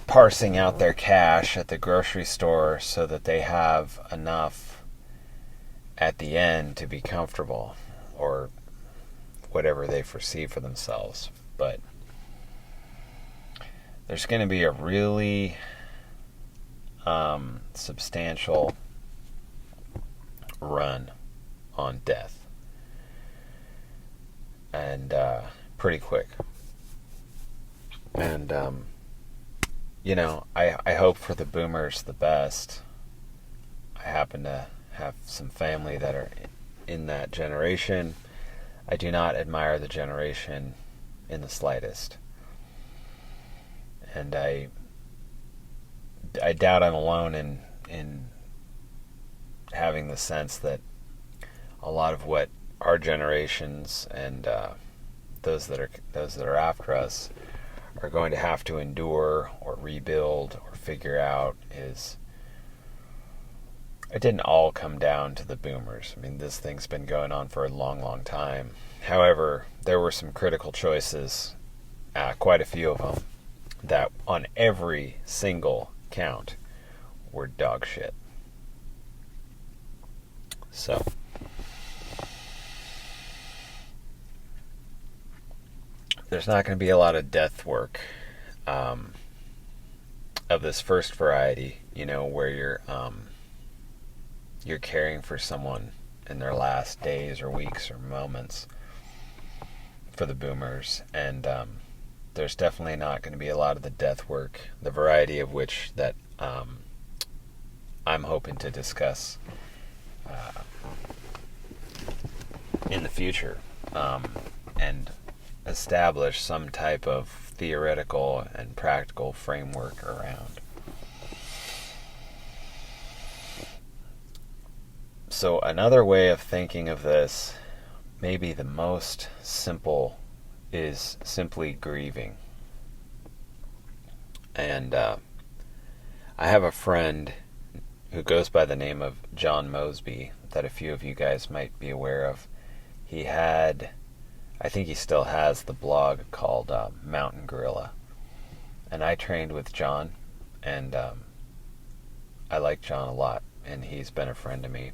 Speaker 1: parsing out their cash at the grocery store so that they have enough at the end to be comfortable, or whatever they foresee for themselves. But there's going to be a really substantial run on death, and pretty quick. And I hope for the boomers the best. I happen to have some family that are in that generation. I do not admire the generation in the slightest, and I doubt I'm alone in having the sense that a lot of what our generations and those that are after us are going to have to endure or rebuild or figure out is it didn't all come down to the boomers. I mean, this thing's been going on for a long, long time. However, there were some critical choices, quite a few of them, that on every single count were dog shit. So, there's not going to be a lot of death work of this first variety, where you're caring for someone in their last days or weeks or moments for the boomers. And there's definitely not going to be a lot of the death work, the variety of which that I'm hoping to discuss in the future, and establish some type of theoretical and practical framework around. So another way of thinking of this, maybe the most simple, is simply grieving. And I have a friend who goes by the name of John Mosby that a few of you guys might be aware of. He had, I think he still has, the blog called Mountain Gorilla. And I trained with John, and I like John a lot, and he's been a friend to me.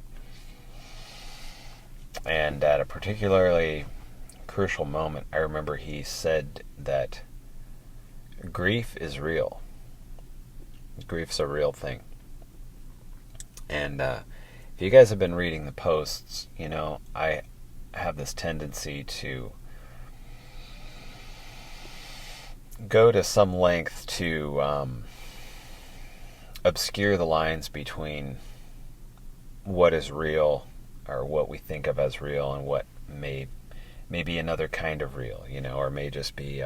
Speaker 1: And at a particularly crucial moment, I remember he said that grief is real. Grief's a real thing. And if you guys have been reading the posts, I have this tendency to go to some length to obscure the lines between what is real, or what we think of as real, and what may be another kind of real, or may just be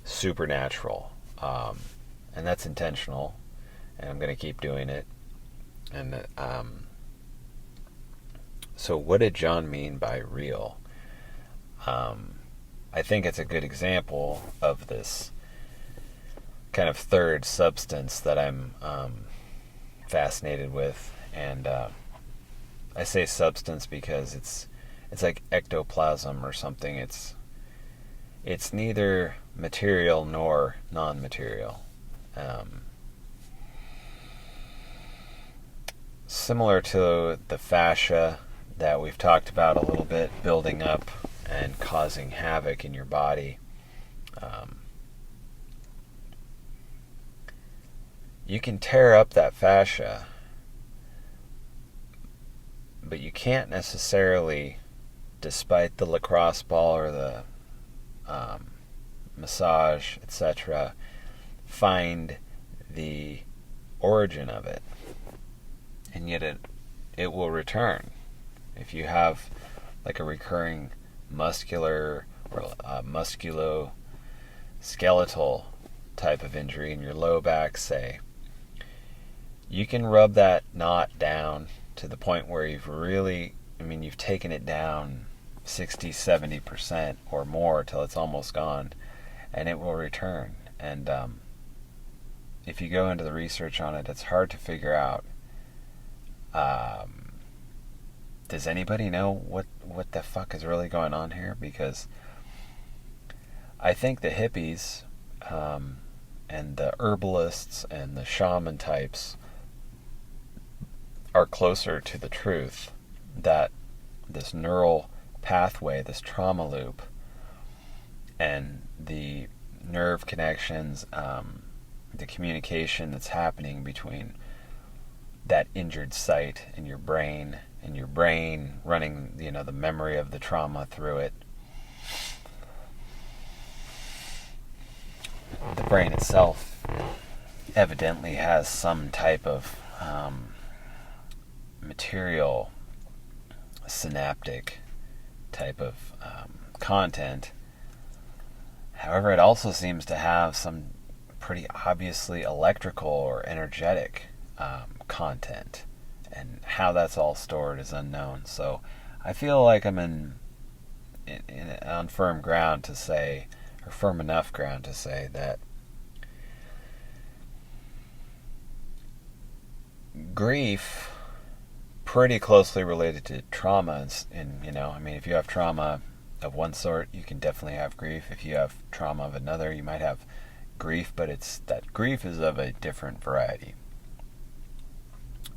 Speaker 1: supernatural. And that's intentional, and I'm going to keep doing it. And so what did John mean by real? I think it's a good example of this kind of third substance that I'm fascinated with. And I say substance because it's like ectoplasm or something. It's neither material nor non-material. Similar to the fascia that we've talked about a little bit, building up and causing havoc in your body. You can tear up that fascia, but you can't necessarily, despite the lacrosse ball or the massage, etc., find the origin of it. And yet it will return. If you have like a recurring muscular or musculoskeletal type of injury in your low back, say, you can rub that knot down to the point where you've taken it down 60-70% or more till it's almost gone, and it will return. And if you go into the research on it, it's hard to figure out. Does anybody know what the fuck is really going on here? Because I think the hippies and the herbalists and the shaman types are closer to the truth that this neural pathway, this trauma loop, and the nerve connections, the communication that's happening between that injured site in your brain, running, the memory of the trauma through it. The brain itself evidently has some type of material, synaptic type of content. However, it also seems to have some pretty obviously electrical or energetic content, and how that's all stored is unknown. So I feel like I'm on firm ground to say, or firm enough ground to say, that grief pretty closely related to trauma. And I mean, if you have trauma of one sort, you can definitely have grief. If you have trauma of another, you might have grief, but it's that grief is of a different variety.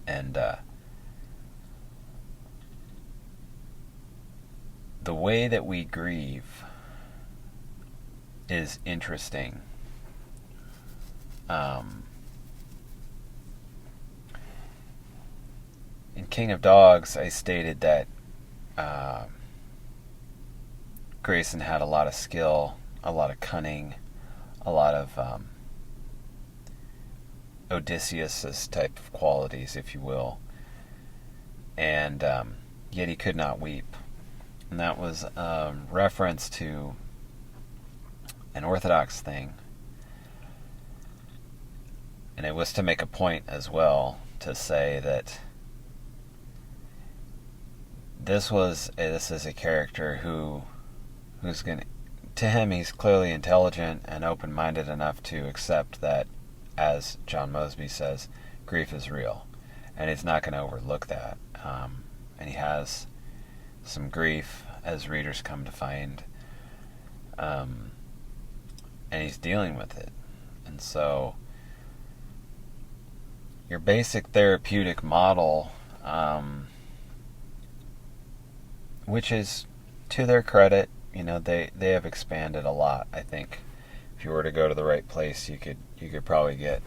Speaker 1: And the way that we grieve is interesting. In King of Dogs, I stated that Grayson had a lot of skill, a lot of cunning, a lot of Odysseus type of qualities, if you will. And yet he could not weep. And that was a reference to an Orthodox thing. And it was to make a point as well, to say that this is a character who's going to him, he's clearly intelligent and open-minded enough to accept that, as John Mosby says, grief is real. And he's not going to overlook that. And he has some grief, as readers come to find. And he's dealing with it. And so your basic therapeutic model, which is, to their credit, they have expanded a lot. I think if you were to go to the right place, you could probably get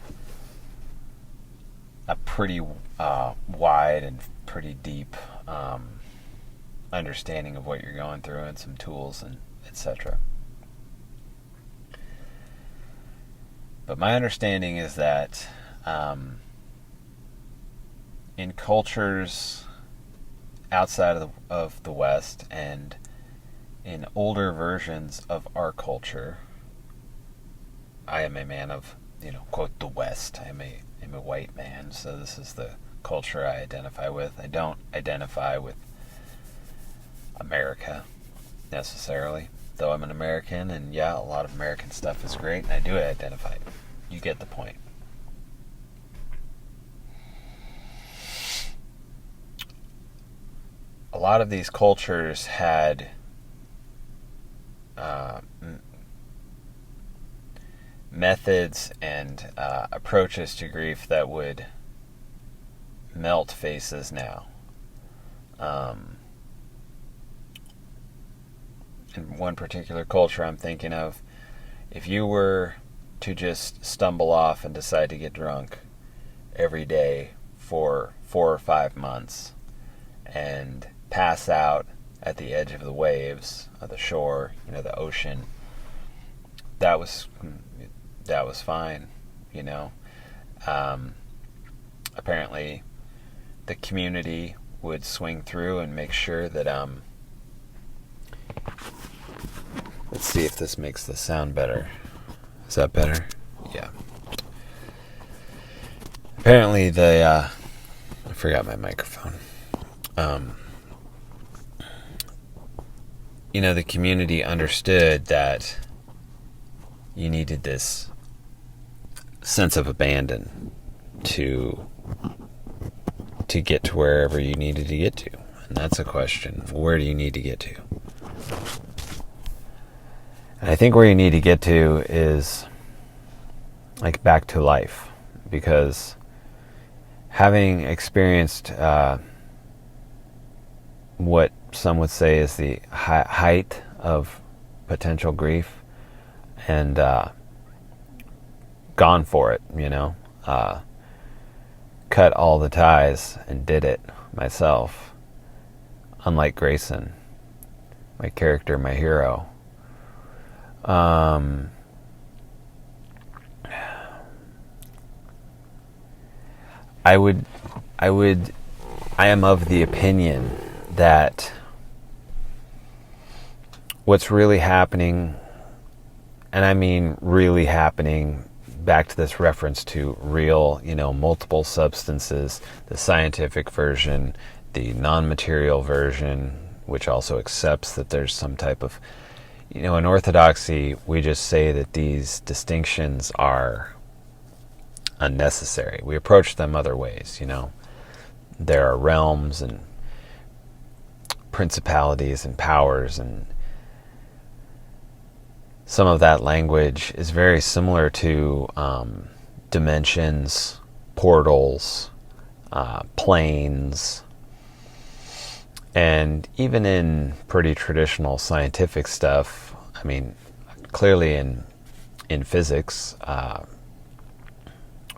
Speaker 1: a pretty wide and pretty deep understanding of what you're going through, and some tools and etc. But my understanding is that in cultures outside of the West, and in older versions of our culture, I am a man of, quote, the West. I'm a white man, so this is the culture I identify with. I don't identify with America necessarily, though I'm an American, and yeah, a lot of American stuff is great, and I do identify. You get the point. A lot of these cultures had methods and approaches to grief that would melt faces now. In one particular culture I'm thinking of, if you were to just stumble off and decide to get drunk every day for 4 or 5 months and pass out at the edge of the waves, of the shore, the ocean, that was fine, Apparently, the community would swing through and make sure that, let's see if this makes the sound better. Is that better? Yeah. Apparently, I forgot my microphone. The community understood that you needed this sense of abandon to get to wherever you needed to get to. And that's a question. Where do you need to get to? And I think where you need to get to is like back to life, because having experienced what some would say is the height of potential grief, and gone for it, cut all the ties and did it myself. Unlike Grayson, my character, my hero, I am of the opinion that what's really happening, and I mean really happening, back to this reference to real, multiple substances, the scientific version, the non-material version, which also accepts that there's some type of, in Orthodoxy, we just say that these distinctions are unnecessary. We approach them other ways, there are realms and principalities and powers, and some of that language is very similar to dimensions, portals, planes, and even in pretty traditional scientific stuff. I mean, clearly in physics,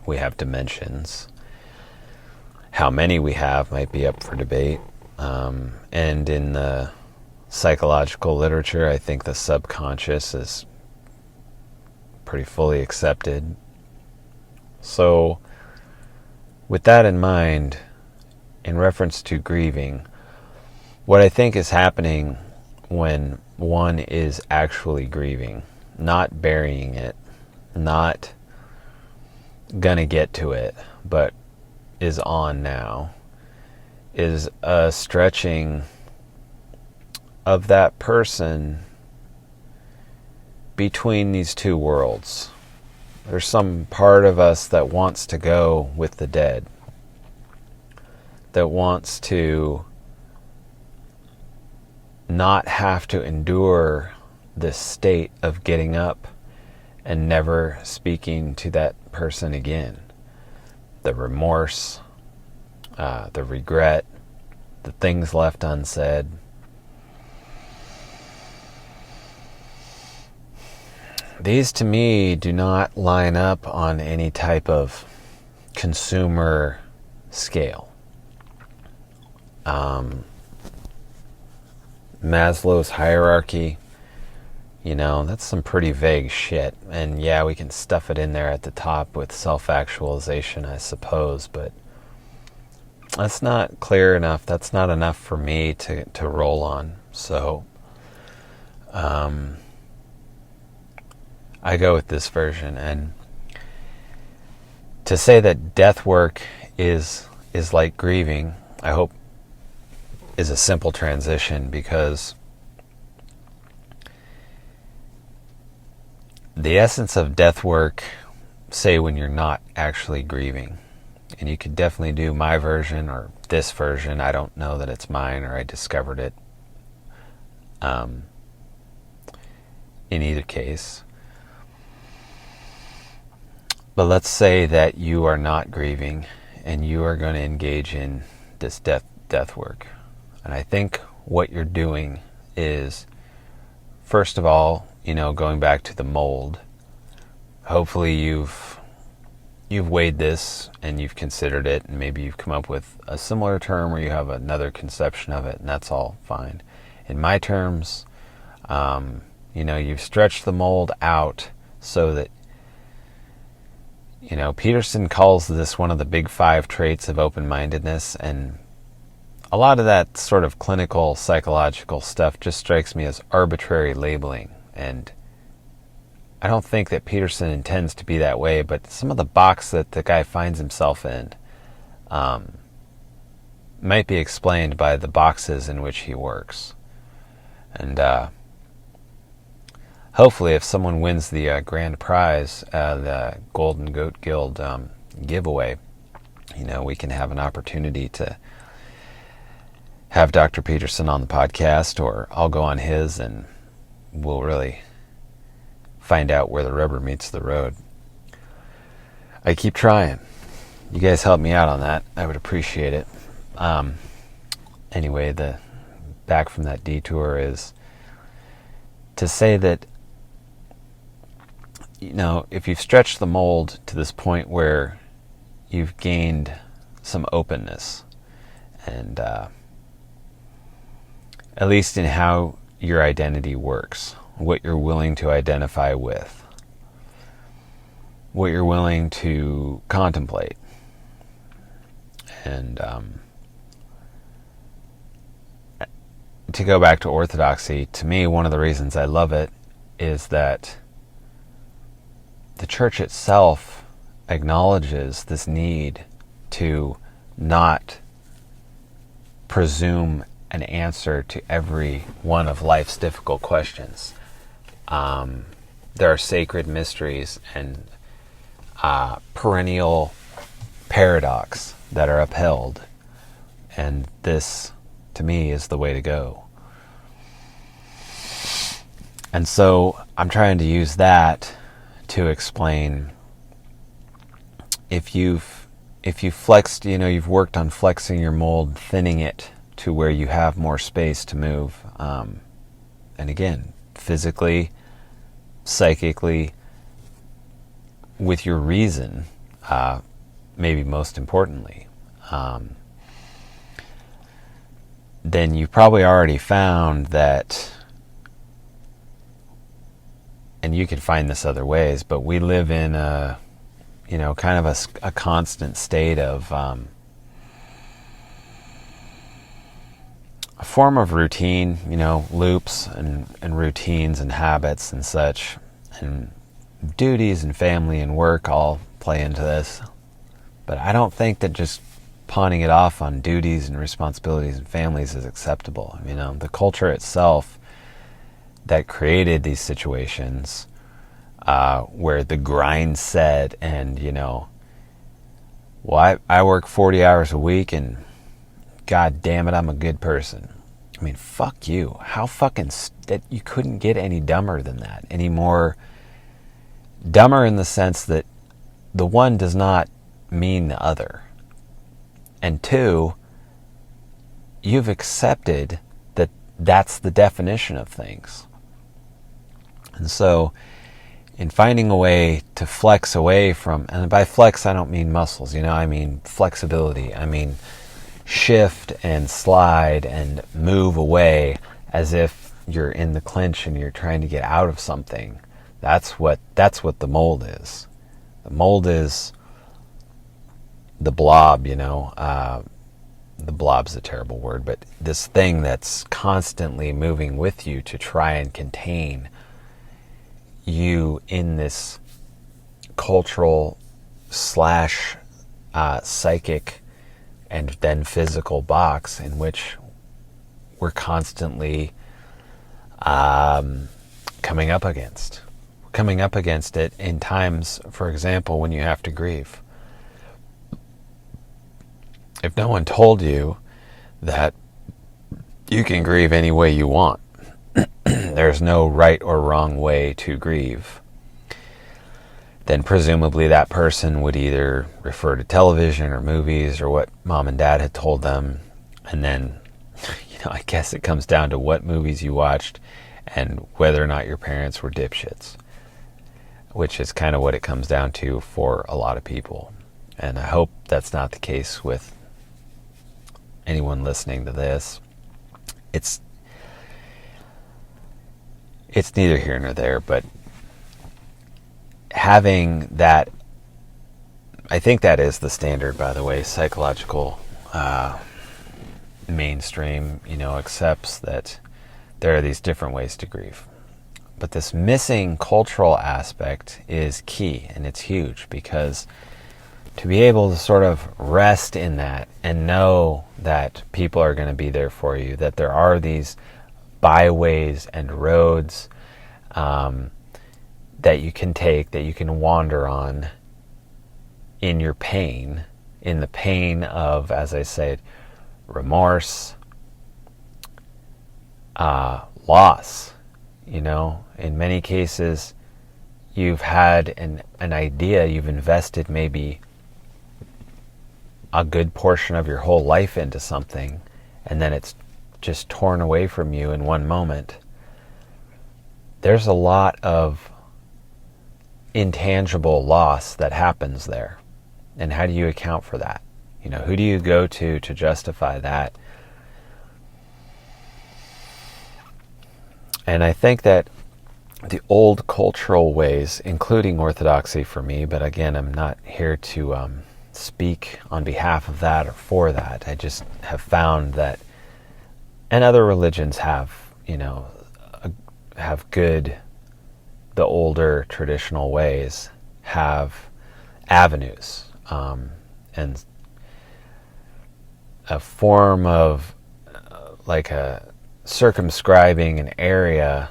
Speaker 1: we have dimensions. How many we have might be up for debate. And in the psychological literature, I think the subconscious is pretty fully accepted. So, with that in mind, in reference to grieving, what I think is happening when one is actually grieving, not burying it, not gonna get to it, but is on now, is a stretching of that person between these two worlds. There's some part of us that wants to go with the dead, that wants to not have to endure this state of getting up and never speaking to that person again. The remorse, the regret, the things left unsaid. These, to me, do not line up on any type of consumer scale. Maslow's hierarchy, that's some pretty vague shit. And yeah, we can stuff it in there at the top with self-actualization, I suppose, but that's not clear enough. That's not enough for me to roll on. So, I go with this version. And to say that death work is like grieving, I hope is a simple transition, because the essence of death work, say when you're not actually grieving, and you could definitely do my version or this version. I don't know that it's mine or I discovered it. In either case. But let's say that you are not grieving and you are going to engage in this death work. And I think what you're doing is, first of all, going back to the mold, hopefully you've weighed this and you've considered it, and maybe you've come up with a similar term or you have another conception of it, and that's all fine. In my terms, you've stretched the mold out so that, Peterson calls this one of the big 5 traits of open-mindedness, and a lot of that sort of clinical psychological stuff just strikes me as arbitrary labeling, and I don't think that Peterson intends to be that way, but some of the box that the guy finds himself in might be explained by the boxes in which he works. And hopefully if someone wins the grand prize, the Golden Goat Guild giveaway, we can have an opportunity to have Dr. Peterson on the podcast, or I'll go on his, and we'll really find out where the rubber meets the road. I keep trying. You guys help me out on that. I would appreciate it. Anyway, the back from that detour is to say that, if you've stretched the mold to this point where you've gained some openness, and at least in how your identity works, what you're willing to identify with, what you're willing to contemplate. And to go back to orthodoxy, to me, one of the reasons I love it is that the church itself acknowledges this need to not presume an answer to every one of life's difficult questions. There are sacred mysteries and perennial paradox that are upheld And this, to me, is the way to go. And so I'm trying to use that to explain, if you've flexed, you've worked on flexing your mold, thinning it to where you have more space to move. And again, physically, psychically, with your reason, maybe most importantly, then you probably already found that, and you can find this other ways, but we live in a kind of a constant state of a form of routine, loops and routines and habits and such, and duties and family and work all play into this. But I don't think that just pawning it off on duties and responsibilities and families is acceptable. The culture itself that created these situations, where the grind set, and I work 40 hours a week and God damn it, I'm a good person. Fuck you. How fucking that you couldn't get any dumber than that, any more dumber, in the sense that the one does not mean the other, and two, you've accepted that that's the definition of things. And so in finding a way to flex away from, and by flex I don't mean muscles, I mean flexibility, I mean shift and slide and move away as if you're in the clinch and you're trying to get out of something. That's what the mold is. The mold is the blob, the blob's a terrible word, but this thing that's constantly moving with you to try and contain you in this cultural / psychic and then physical box in which we're constantly coming up against it in times, for example, when you have to grieve. If no one told you that you can grieve any way you want, there's no right or wrong way to grieve, then presumably that person would either refer to television or movies or what mom and dad had told them. And then, I guess it comes down to what movies you watched and whether or not your parents were dipshits, which is kind of what it comes down to for a lot of people. And I hope that's not the case with anyone listening to this. It's neither here nor there, but having that, I think that is the standard, by the way, psychological mainstream, accepts that there are these different ways to grieve. But this missing cultural aspect is key, and it's huge, because to be able to sort of rest in that and know that people are going to be there for you, that there are these byways and roads that you can take, that you can wander on in your pain, in the pain of, as I said, remorse, loss. In many cases, you've had an idea, you've invested maybe a good portion of your whole life into something, and then it's just torn away from you in one moment. There's a lot of intangible loss that happens there. And how do you account for that? Who do you go to justify that? And I think that the old cultural ways, including orthodoxy for me, but again, I'm not here to speak on behalf of that or for that. I just have found that, and other religions have, have good, the older traditional ways have avenues, and a form of like a circumscribing an area,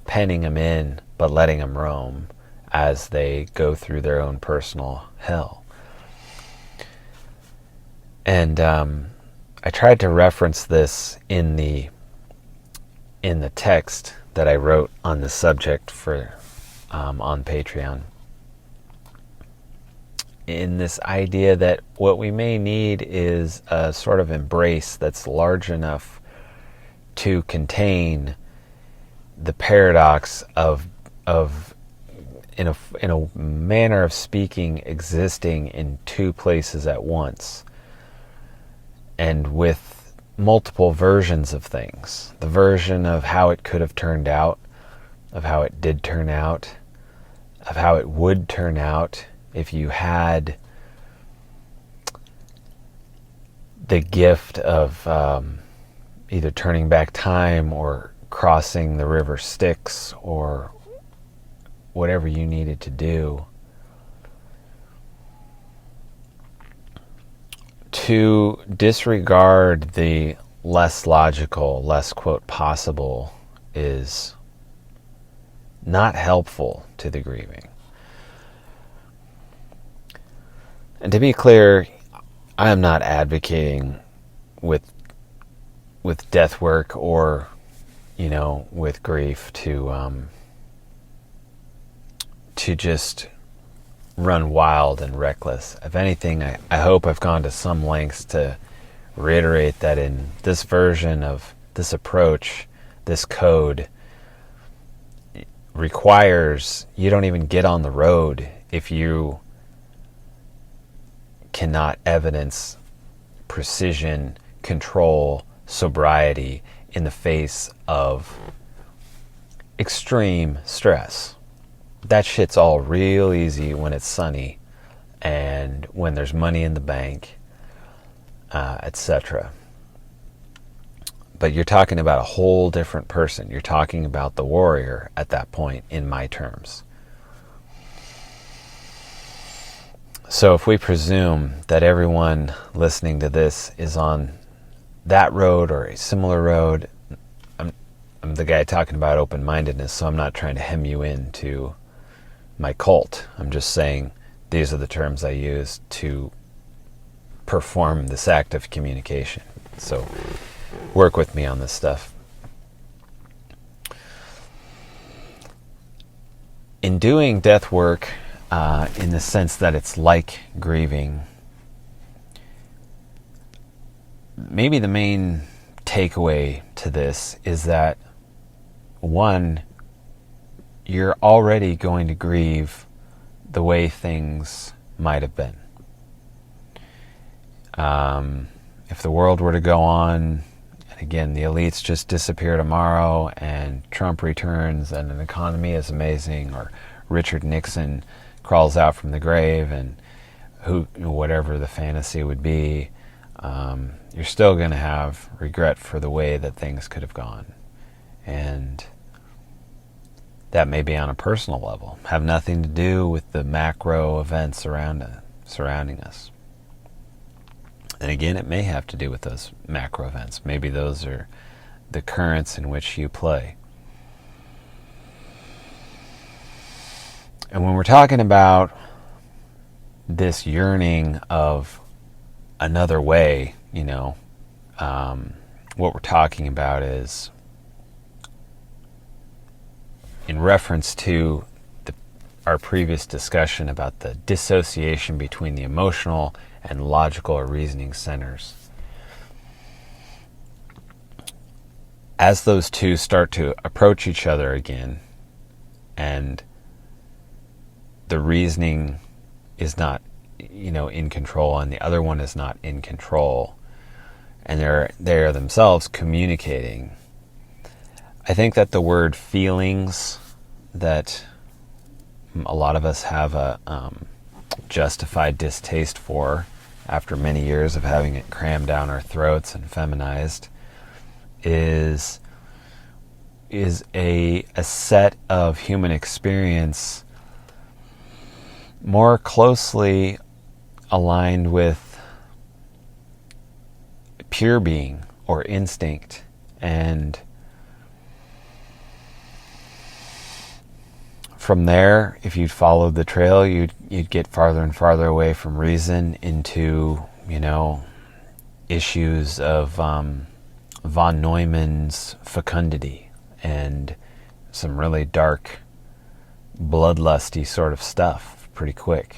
Speaker 1: penning them in, but letting them roam as they go through their own personal hell. And I tried to reference this in the text that I wrote on the subject for on Patreon, in this idea that what we may need is a sort of embrace that's large enough to contain the paradox of in a manner of speaking, existing in two places at once, and with multiple versions of things. The version of how it could have turned out, of how it did turn out, of how it would turn out if you had the gift of either turning back time or crossing the river Styx or whatever you needed to do. To disregard the less logical, less, quote, possible is not helpful to the grieving. And to be clear, I am not advocating with death work or, with grief to just run wild and reckless. If anything, I hope I've gone to some lengths to reiterate that in this version of this approach, this code requires you don't even get on the road if you cannot evidence precision, control, sobriety in the face of extreme stress. That shit's all real easy when it's sunny and when there's money in the bank, etc. But you're talking about a whole different person. You're talking about the warrior at that point, in my terms. So if we presume that everyone listening to this is on that road or a similar road, I'm the guy talking about open-mindedness, so I'm not trying to hem you into my cult. I'm just saying these are the terms I use to perform this act of communication. So work with me on this stuff. In doing death work, in the sense that it's like grieving, maybe the main takeaway to this is that, one, you're already going to grieve the way things might have been. If the world were to go on, and again, the elites just disappear tomorrow, and Trump returns, and an economy is amazing, or Richard Nixon crawls out from the grave, and whatever the fantasy would be, you're still going to have regret for the way that things could have gone. And that may be on a personal level, have nothing to do with the macro events surrounding us. And again, it may have to do with those macro events. Maybe those are the currents in which you play. And when we're talking about this yearning of another way, what we're talking about is in reference to our previous discussion about the dissociation between the emotional and logical or reasoning centers. As those two start to approach each other again, and the reasoning is not, in control, and the other one is not in control, and they're themselves communicating, I think that the word feelings, that a lot of us have a justified distaste for after many years of having it crammed down our throats and feminized, is a set of human experience more closely aligned with pure being or instinct. And from there, if you'd followed the trail, you'd get farther and farther away from reason into, issues of von Neumann's fecundity and some really dark, bloodlusty sort of stuff pretty quick.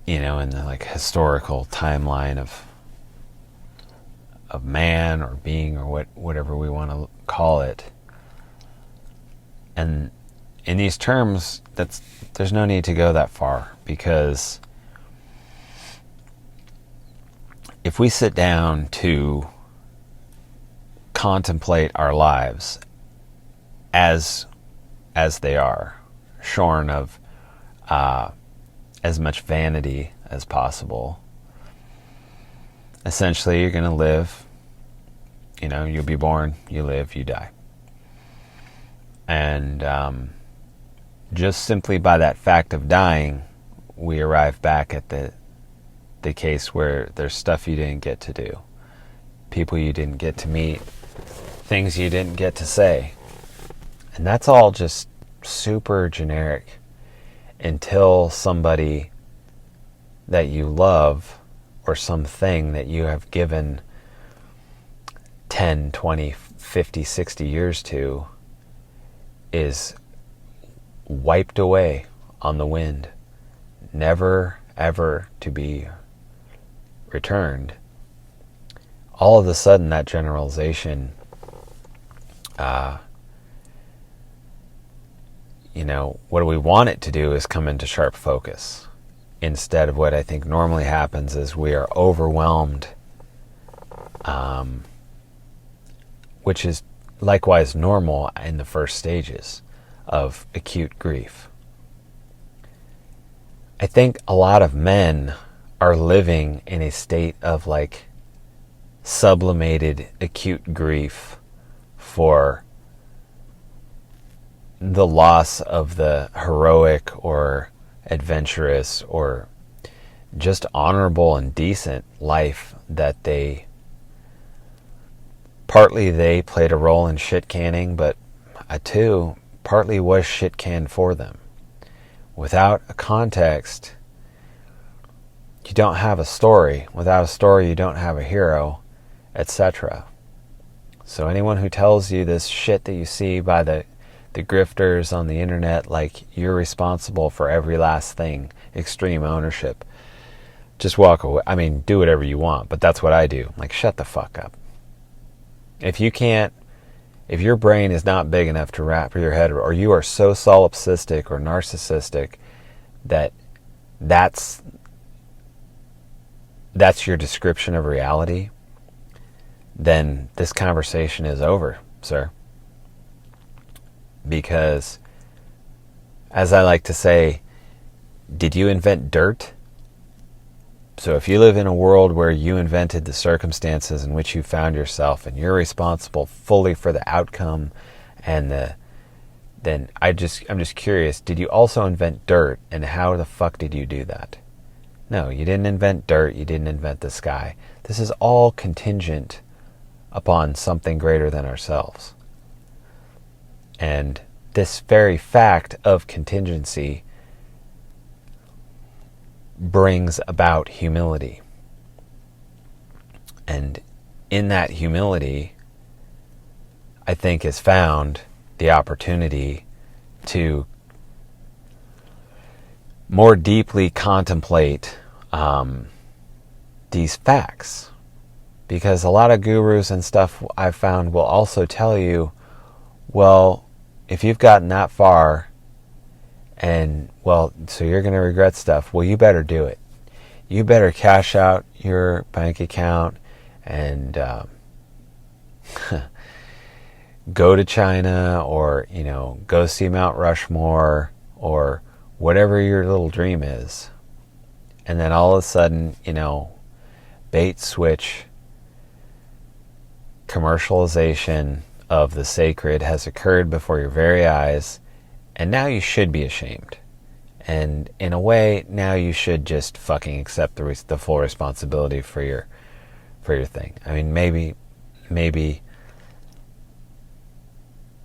Speaker 1: In the like historical timeline of man or being or whatever we want to call it. And in these terms, there's no need to go that far, because if we sit down to contemplate our lives as they are, shorn of as much vanity as possible, essentially you're going to live, you'll be born, you live, you die. And just simply by that fact of dying, we arrive back at the case where there's stuff you didn't get to do, people you didn't get to meet, things you didn't get to say. And that's all just super generic until somebody that you love or something that you have given 10, 20, 50, 60 years to is wiped away on the wind, never ever to be returned. All of a sudden that generalization what do we want it to do is come into sharp focus. Instead of what I think normally happens is we are overwhelmed, which is likewise normal in the first stages of acute grief. I think a lot of men are living in a state of like sublimated acute grief for the loss of the heroic or adventurous or just honorable and decent life that partly they played a role in shit canning, but partly was shit canned for them. Without a context, you don't have a story. Without a story, you don't have a hero, etc. So anyone who tells you this shit that you see by the grifters on the internet, like you're responsible for every last thing, extreme ownership, just walk away. I mean, do whatever you want, but that's what I do. Like, shut the fuck up. If your brain is not big enough to wrap your head, or you are so solipsistic or narcissistic that's your description of reality, then this conversation is over, sir. Because, as I like to say, did you invent dirt? So if you live in a world where you invented the circumstances in which you found yourself and you're responsible fully for the outcome then I'm just curious, did you also invent dirt, and how the fuck did you do that? No, you didn't invent dirt, you didn't invent the sky. This is all contingent upon something greater than ourselves. And this very fact of contingency brings about humility. And in that humility, I think, is found the opportunity to more deeply contemplate these facts. Because a lot of gurus and stuff I've found will also tell you, well, if you've gotten that far, and, so you're going to regret stuff, well, you better do it. You better cash out your bank account and go to China, or, go see Mount Rushmore, or whatever your little dream is. And then all of a sudden, bait switch, commercialization of the sacred has occurred before your very eyes, and now you should be ashamed. And in a way, now you should just fucking accept the full responsibility for your thing. I mean, maybe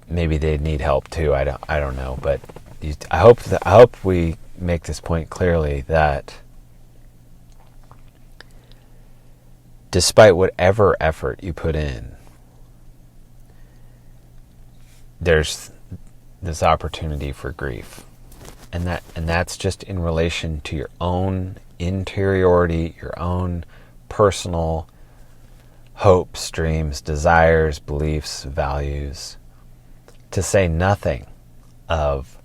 Speaker 1: they need help too. I don't know, but I hope we make this point clearly, that despite whatever effort you put in, there's this opportunity for grief. And that's just in relation to your own interiority, your own personal hopes, dreams, desires, beliefs, values, to say nothing of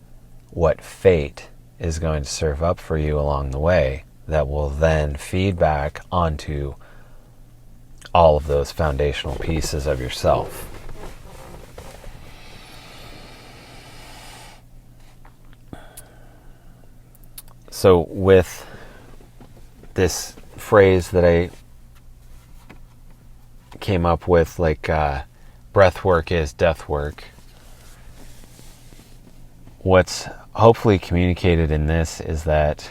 Speaker 1: what fate is going to serve up for you along the way that will then feed back onto all of those foundational pieces of yourself. So with this phrase that I came up with, like breath work is death work, what's hopefully communicated in this is that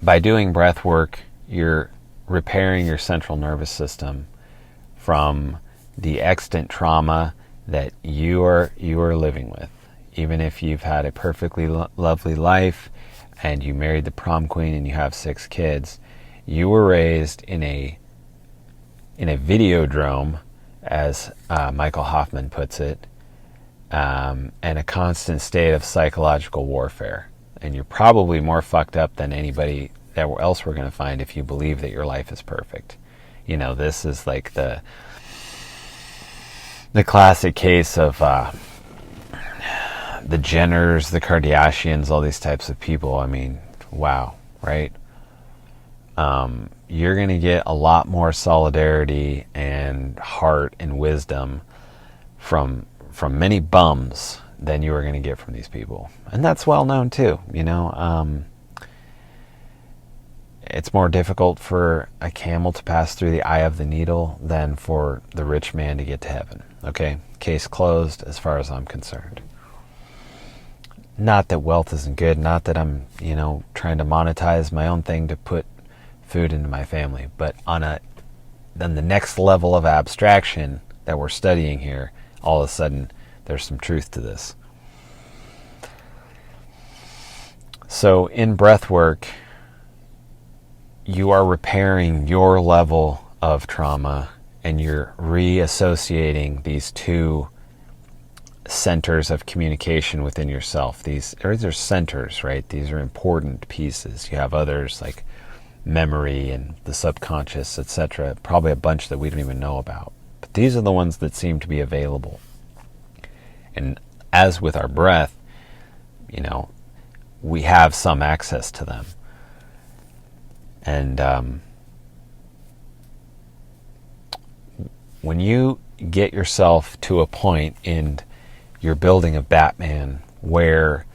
Speaker 1: by doing breath work, you're repairing your central nervous system from the extant trauma that you are living with. Even if you've had a perfectly lovely life and you married the prom queen and you have 6 kids, you were raised in a videodrome, as Michael Hoffman puts it, and a constant state of psychological warfare. And you're probably more fucked up than anybody else we're going to find if you believe that your life is perfect. You know, this is like the classic case of the Jenners, the Kardashians, all these types of people. I mean, wow, right? You're going to get a lot more solidarity and heart and wisdom from many bums than you are going to get from these people. And that's well known too, you know. It's more difficult for a camel to pass through the eye of the needle than for the rich man to get to heaven. Okay? Case closed as far as I'm concerned. Not that wealth isn't good, not that I'm, you know, trying to monetize my own thing to put food into my family, but then the next level of abstraction that we're studying here, all of a sudden there's some truth to this. So in breath work, you are repairing your level of trauma and you're reassociating these two centers of communication within yourself. These are centers, right? These are important pieces. You have others like memory and the subconscious, etc. Probably a bunch that we don't even know about. But these are the ones that seem to be available. And as with our breath, you know, we have some access to them. And when you get yourself to a point in your building of Batman where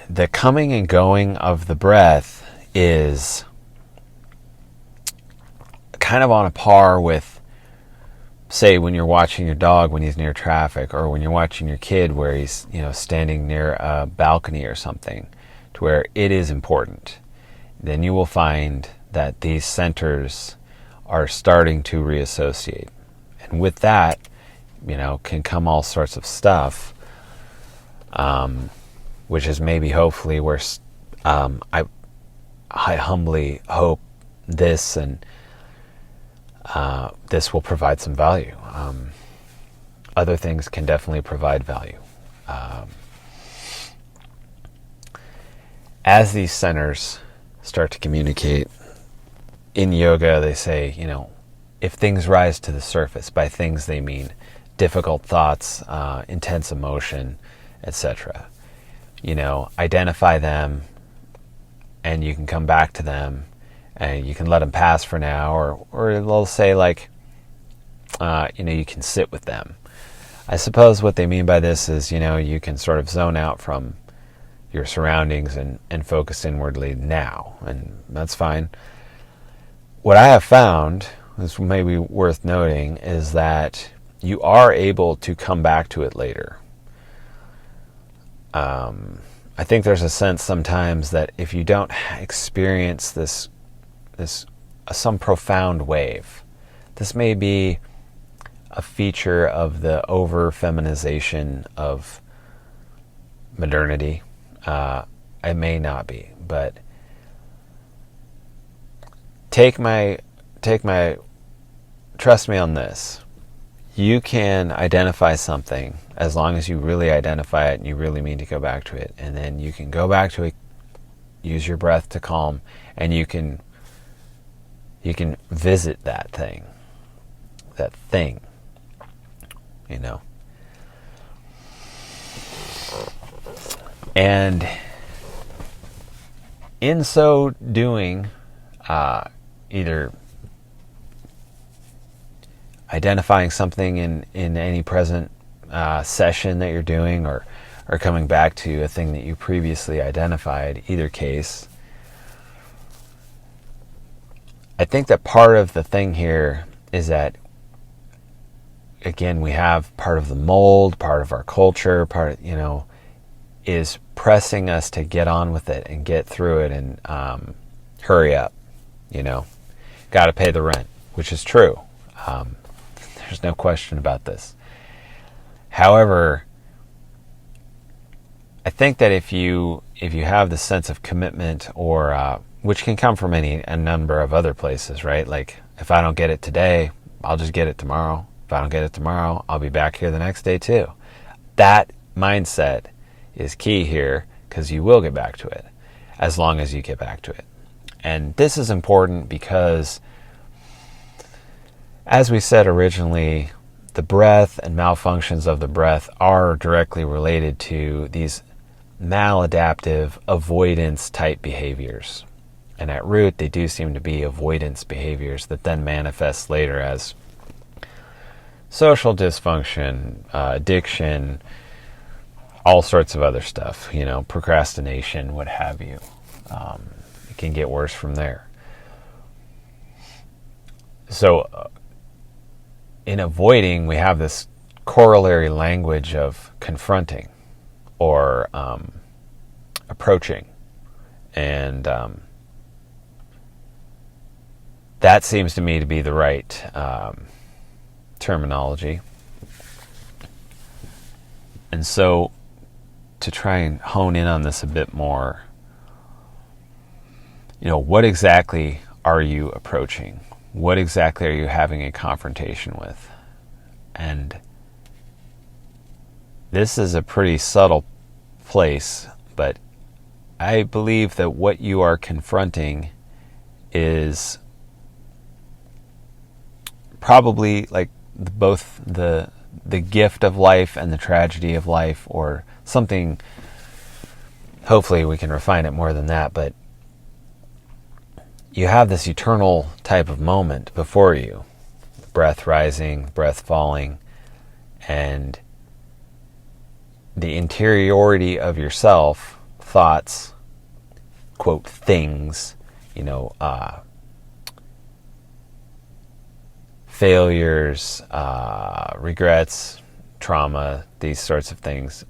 Speaker 1: the coming and going of the breath is kind of on a par with, say, when you're watching your dog when he's near traffic, or when you're watching your kid where he's, you know, standing near a balcony or something, to where it is important, then you will find that these centers are starting to reassociate. And with that, you know, can come all sorts of stuff, which is maybe hopefully where I humbly hope this and this will provide some value. Other things can definitely provide value. As these centers start to communicate, in yoga they say, you know, if things rise to the surface, by things they mean difficult thoughts, intense emotion, etc. You know, identify them and you can come back to them and you can let them pass for now, or they'll say like, you know, you can sit with them. I suppose what they mean by this is, you know, you can sort of zone out from your surroundings and focus inwardly now, and that's fine. What I have found, this may be worth noting, is that you are able to come back to it later. I think there's a sense sometimes that if you don't experience this some profound wave, this may be a feature of the over-feminization of modernity. I It may not be, but take my trust me on this. You can identify something as long as you really identify it and you really mean to go back to it. And then you can go back to it, use your breath to calm, and you can visit that thing, you know. And in so doing, either identifying something in any present session that you're doing, or coming back to a thing that you previously identified, either case, I think that part of the thing here is that, again, we have part of the mold, part of our culture, is pressing us to get on with it and get through it and hurry up, got to pay the rent, which is true. There's no question about this. However, I think that if you have the sense of commitment, or which can come from a number of other places, right? Like, if I don't get it today, I'll just get it tomorrow. If I don't get it tomorrow, I'll be back here the next day too. That mindset is key here, because you will get back to it as long as you get back to it. And this is important because, as we said originally, the breath and malfunctions of the breath are directly related to these maladaptive avoidance type behaviors. And at root, they do seem to be avoidance behaviors that then manifest later as social dysfunction, addiction, all sorts of other stuff, procrastination, what have you. It can get worse from there. So in avoiding, we have this corollary language of confronting or approaching. And that seems to me to be the right terminology. And so, to try and hone in on this a bit more, what exactly are you approaching? What exactly are you having a confrontation with? And this is a pretty subtle place, but I believe that what you are confronting is probably like both the gift of life and the tragedy of life, or something. Hopefully we can refine it more than that, but you have this eternal type of moment before you, breath rising, breath falling, and the interiority of yourself, thoughts, quote, things, failures, regrets, trauma, these sorts of things,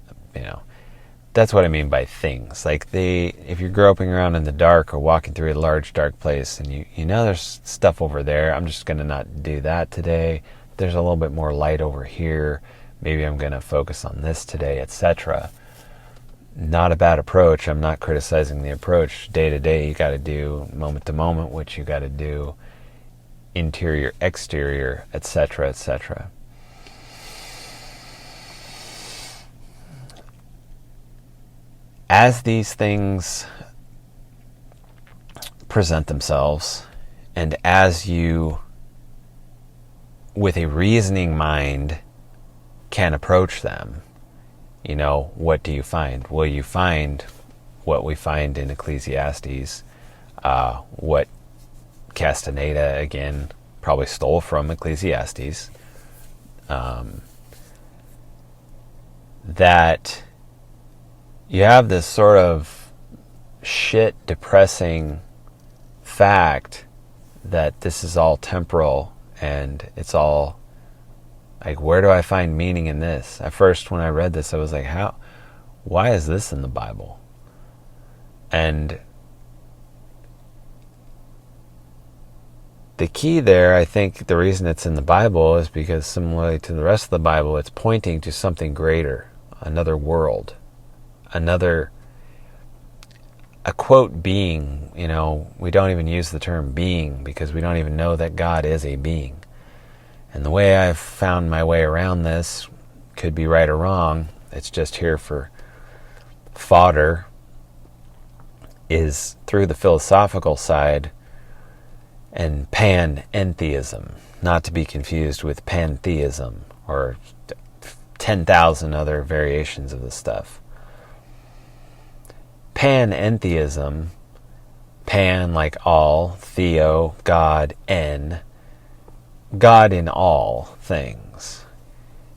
Speaker 1: that's what I mean by things. Like, if you're groping around in the dark or walking through a large dark place and you know there's stuff over there, I'm just going to not do that today. There's a little bit more light over here. Maybe I'm going to focus on this today, etc. Not a bad approach. I'm not criticizing the approach. Day to day, you got to do moment to moment, which you got to do interior, exterior, etc., etc. As these things present themselves, and as you, with a reasoning mind, can approach them, what do you find? Well, you find what we find in Ecclesiastes, what Castaneda, again, probably stole from Ecclesiastes, that you have this sort of depressing fact that this is all temporal, and it's all like, where do I find meaning in this? At first, when I read this, I was like, why is this in the Bible? And the key there, I think the reason it's in the Bible is because, similarly to the rest of the Bible, it's pointing to something greater, another world, another a quote being, we don't even use the term being because we don't even know that God is a being. And the way I've found my way around this, could be right or wrong, it's just here for fodder, is through the philosophical side and panentheism, not to be confused with pantheism or 10,000 other variations of the stuff. Panentheism, pan like all, theo, God, en, God in all things,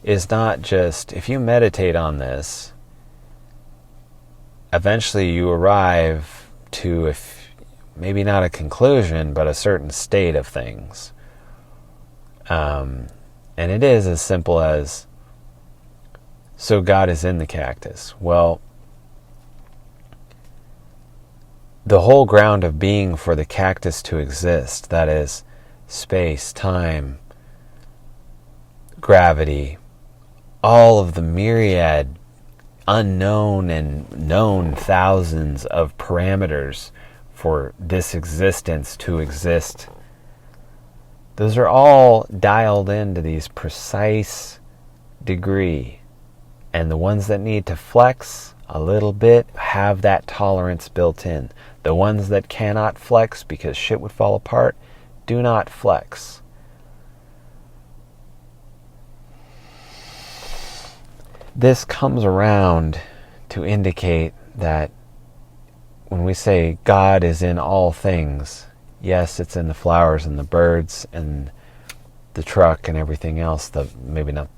Speaker 1: is not just, if you meditate on this, eventually you arrive to, maybe not a conclusion, but a certain state of things. And it is as simple as, so God is in the cactus. Well, the whole ground of being for the cactus to exist, that is space, time, gravity, all of the myriad unknown and known thousands of parameters for this existence to exist, those are all dialed into these precise degree. And the ones that need to flex a little bit have that tolerance built in. The ones that cannot flex because shit would fall apart, do not flex. This comes around to indicate that when we say God is in all things, yes, it's in the flowers and the birds and the truck and everything else. Maybe not,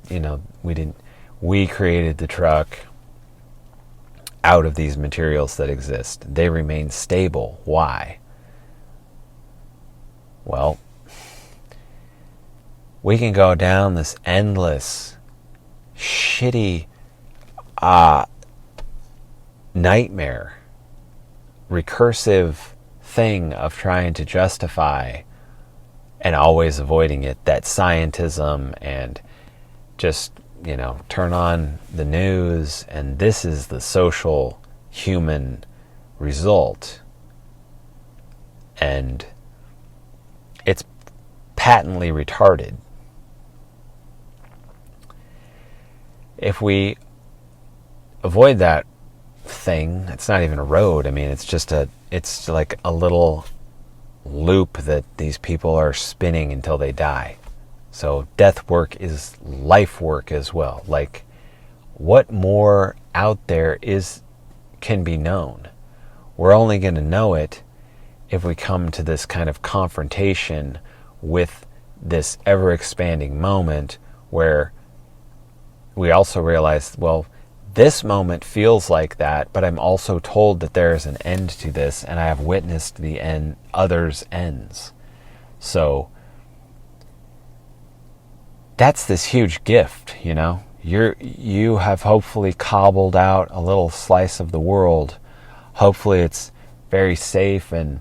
Speaker 1: we created the truck out of these materials that exist. They remain stable. Why? Well, we can go down this endless, shitty nightmare, recursive thing of trying to justify and always avoiding it, that scientism, and just, turn on the news and this is the social human result. And it's patently retarded. If we avoid that thing, it's not even a road. I mean, it's like a little loop that these people are spinning until they die. So death work is life work as well. Like, what more out there can be known? We're only going to know it if we come to this kind of confrontation with this ever-expanding moment where we also realize, well, this moment feels like that, but I'm also told that there is an end to this, and I have witnessed the end, others' ends. So that's this huge gift, You have hopefully cobbled out a little slice of the world. Hopefully it's very safe, and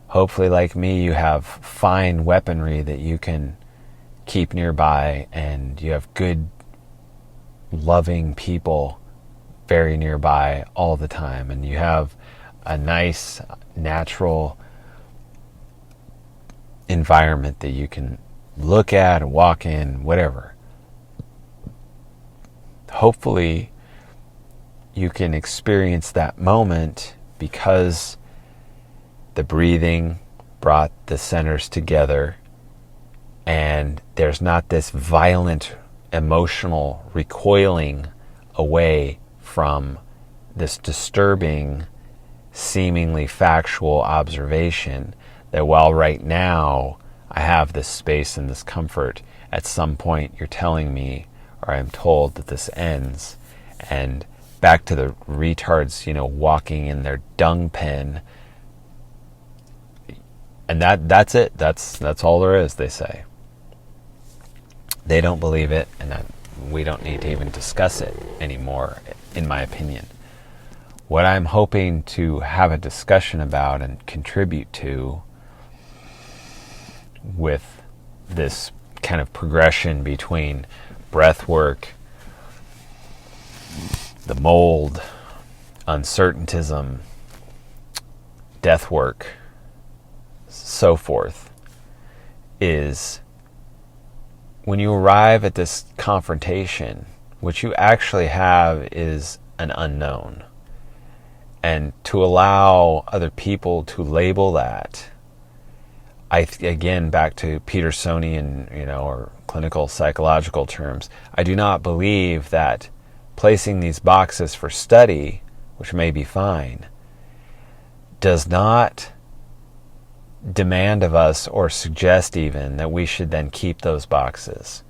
Speaker 1: hopefully, like me, you have fine weaponry that you can keep nearby, and you have good, loving people very nearby all the time, and you have a nice, natural environment that you can look at and walk in, whatever. Hopefully you can experience that moment because the breathing brought the centers together, and there's not this violent emotional recoiling away from this disturbing, seemingly factual observation that while right now I have this space and this comfort, at some point you're telling me, or I'm told, that this ends. And back to the retards, walking in their dung pen. And that's it. That's all there is, they say. They don't believe it, and we don't need to even discuss it anymore, in my opinion. What I'm hoping to have a discussion about and contribute to with this kind of progression between breath work, the mold, uncertaintism, death work, so forth, is when you arrive at this confrontation, what you actually have is an unknown. And to allow other people to label that, again, back to Petersonian, or clinical psychological terms, I do not believe that placing these boxes for study, which may be fine, does not demand of us or suggest even that we should then keep those boxes.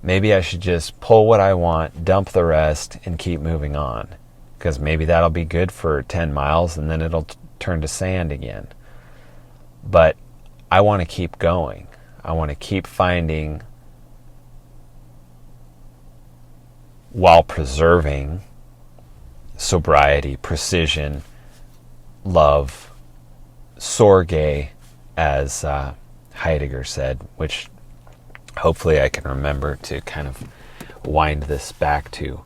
Speaker 1: Maybe I should just pull what I want, dump the rest, and keep moving on. Because maybe that'll be good for 10 miles and then it'll turn to sand again. But I want to keep going. I want to keep finding, while preserving sobriety, precision, love, sorge, as Heidegger said, which hopefully I can remember to kind of wind this back to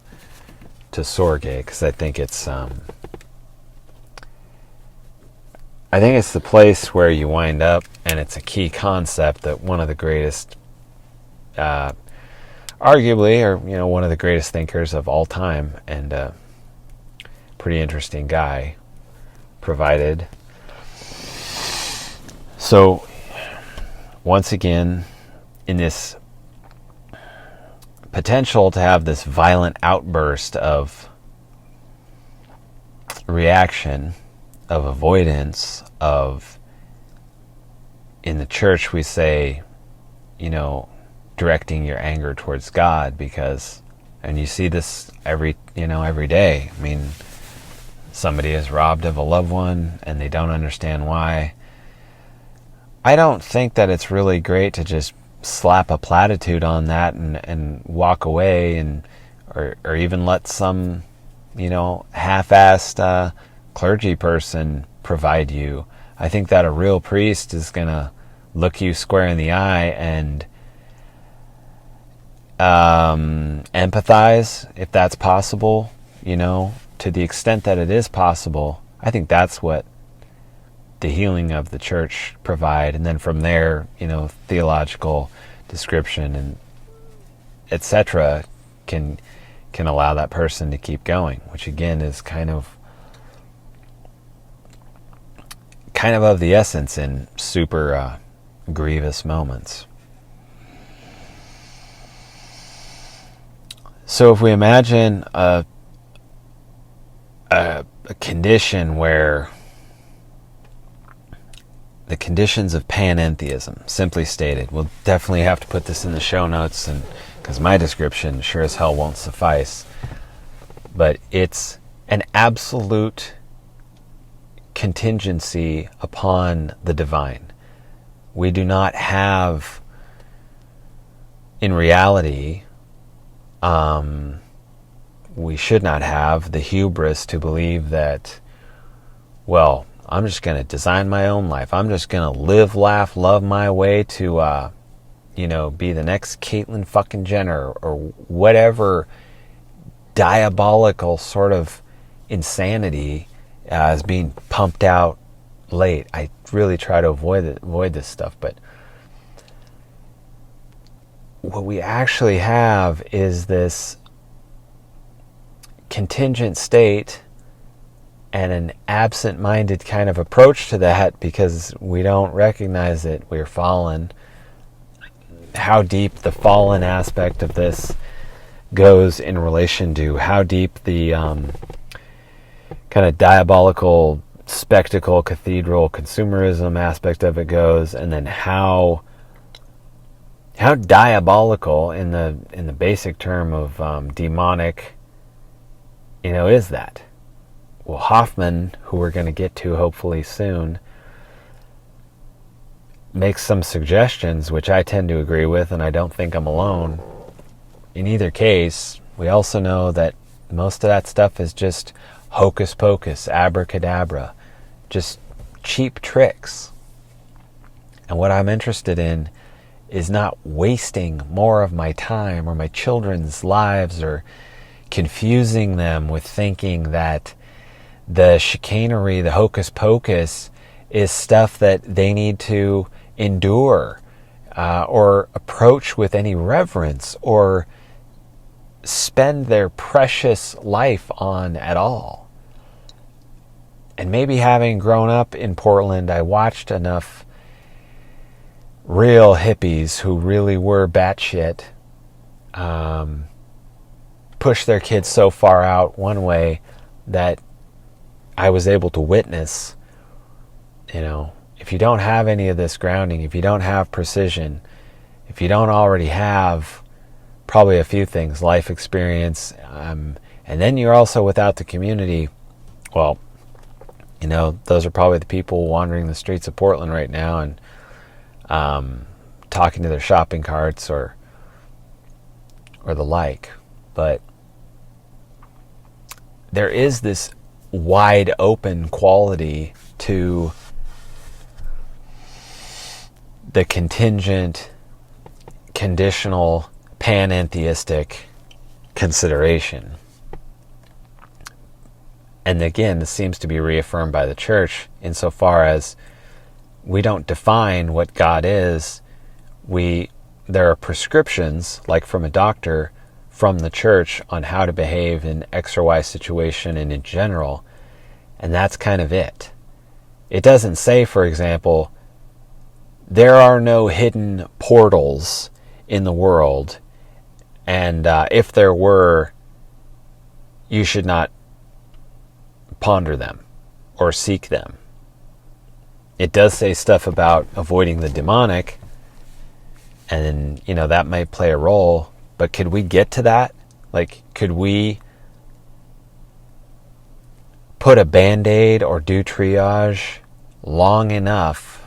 Speaker 1: sorge, because I think it's the place where you wind up, and it's a key concept that one of the greatest, arguably, or one of the greatest thinkers of all time, and pretty interesting guy, provided. So once again, in this potential to have this violent outburst of reaction, of avoidance, in the church we say, directing your anger towards God, and you see this every day. I mean, somebody is robbed of a loved one and they don't understand why. I don't think that it's really great to just slap a platitude on that and walk away, or even let some half-assed clergy person provide you. I think that a real priest is gonna look you square in the eye and empathize, if that's possible, to the extent that it is possible. I think that's what the healing of the church provide, and then from there, theological description and etc. can allow that person to keep going, which again is kind of the essence in super grievous moments. So if we imagine a condition where the conditions of panentheism, simply stated, we'll definitely have to put this in the show notes, and because my description sure as hell won't suffice, but it's an absolute contingency upon the divine. We do not have, in reality, we should not have the hubris to believe that, well, I'm just going to design my own life. I'm just going to live, laugh, love my way to, be the next Caitlyn fucking Jenner, or whatever diabolical sort of insanity is being pumped out late. I really try to avoid this stuff, but what we actually have is this contingent state and an absent-minded kind of approach to that, because we don't recognize it. We're fallen. How deep the fallen aspect of this goes in relation to how deep the kind of diabolical spectacle, cathedral, consumerism aspect of it goes, and then how diabolical in the basic term of demonic, is that? Well, Hoffman, who we're going to get to hopefully soon, makes some suggestions which I tend to agree with, and I don't think I'm alone. In either case, we also know that most of that stuff is just hocus pocus, abracadabra, just cheap tricks. And what I'm interested in is not wasting more of my time or my children's lives, or confusing them with thinking that The chicanery, the hocus pocus, is stuff that they need to endure or approach with any reverence or spend their precious life on at all. And maybe having grown up in Portland, I watched enough real hippies who really were batshit push their kids so far out one way that I was able to witness, if you don't have any of this grounding, if you don't have precision, if you don't already have probably a few things, life experience, and then you're also without the community, well, those are probably the people wandering the streets of Portland right now and talking to their shopping carts or the like. But there is this wide open quality to the contingent, conditional, panentheistic consideration. And again, this seems to be reaffirmed by the church insofar as we don't define what God is. There are prescriptions, like from a doctor, from the church on how to behave in X or Y situation and in general, and that's kind of it. It doesn't say, for example, there are no hidden portals in the world, and if there were, you should not ponder them or seek them. It does say stuff about avoiding the demonic, and that might play a role, but could we get to that? Like, could we put a Band-Aid or do triage long enough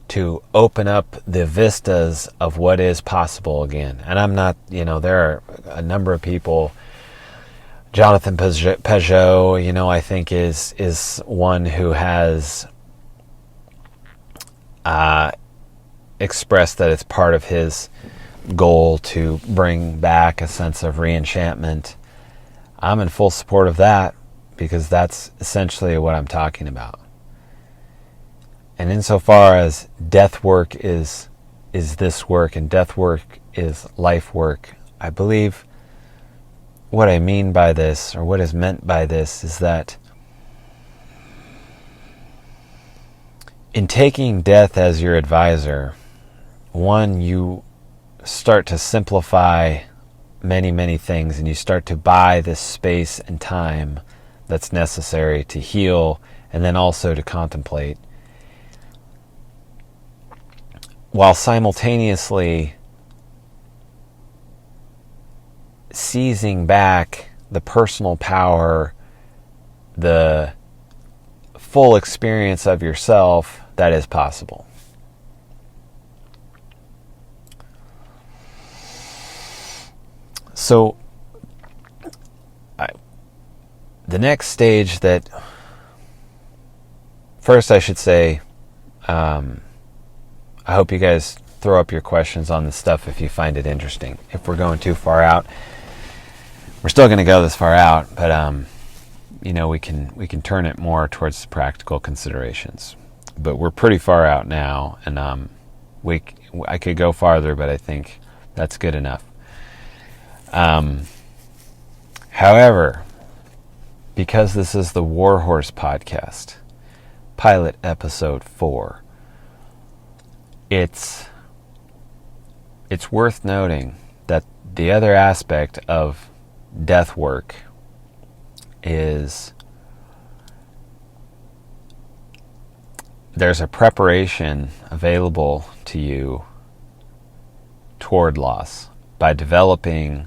Speaker 1: to open up the vistas of what is possible again? And I'm not, there are a number of people. Jonathan Peugeot, I think is one who has expressed that it's part of his goal to bring back a sense of reenchantment. I'm in full support of that because that's essentially what I'm talking about. And insofar as death work is this work and death work is life work, I believe what I mean by this, or what is meant by this, is that in taking death as your advisor, one, you start to simplify many, many things, and you start to buy this space and time that's necessary to heal and then also to contemplate, while simultaneously seizing back the personal power, the full experience of yourself that is possible. So, the next stage that, first I should say, I hope you guys throw up your questions on this stuff if you find it interesting. If we're going too far out, we're still going to go this far out, but we can turn it more towards the practical considerations. But we're pretty far out now, and I could go farther, but I think that's good enough. However, because this is the Warhorse podcast, pilot episode 4, it's worth noting that the other aspect of death work is there's a preparation available to you toward loss by developing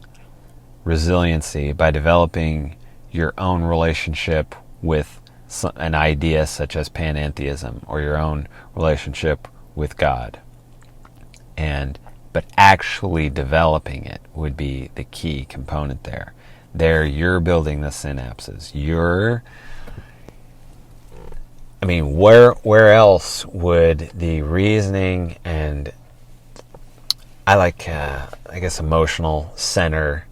Speaker 1: resiliency, by developing your own relationship with an idea such as panentheism, or your own relationship with God. But actually developing it would be the key component there. There, you're building the synapses. Where else would the reasoning and emotional center,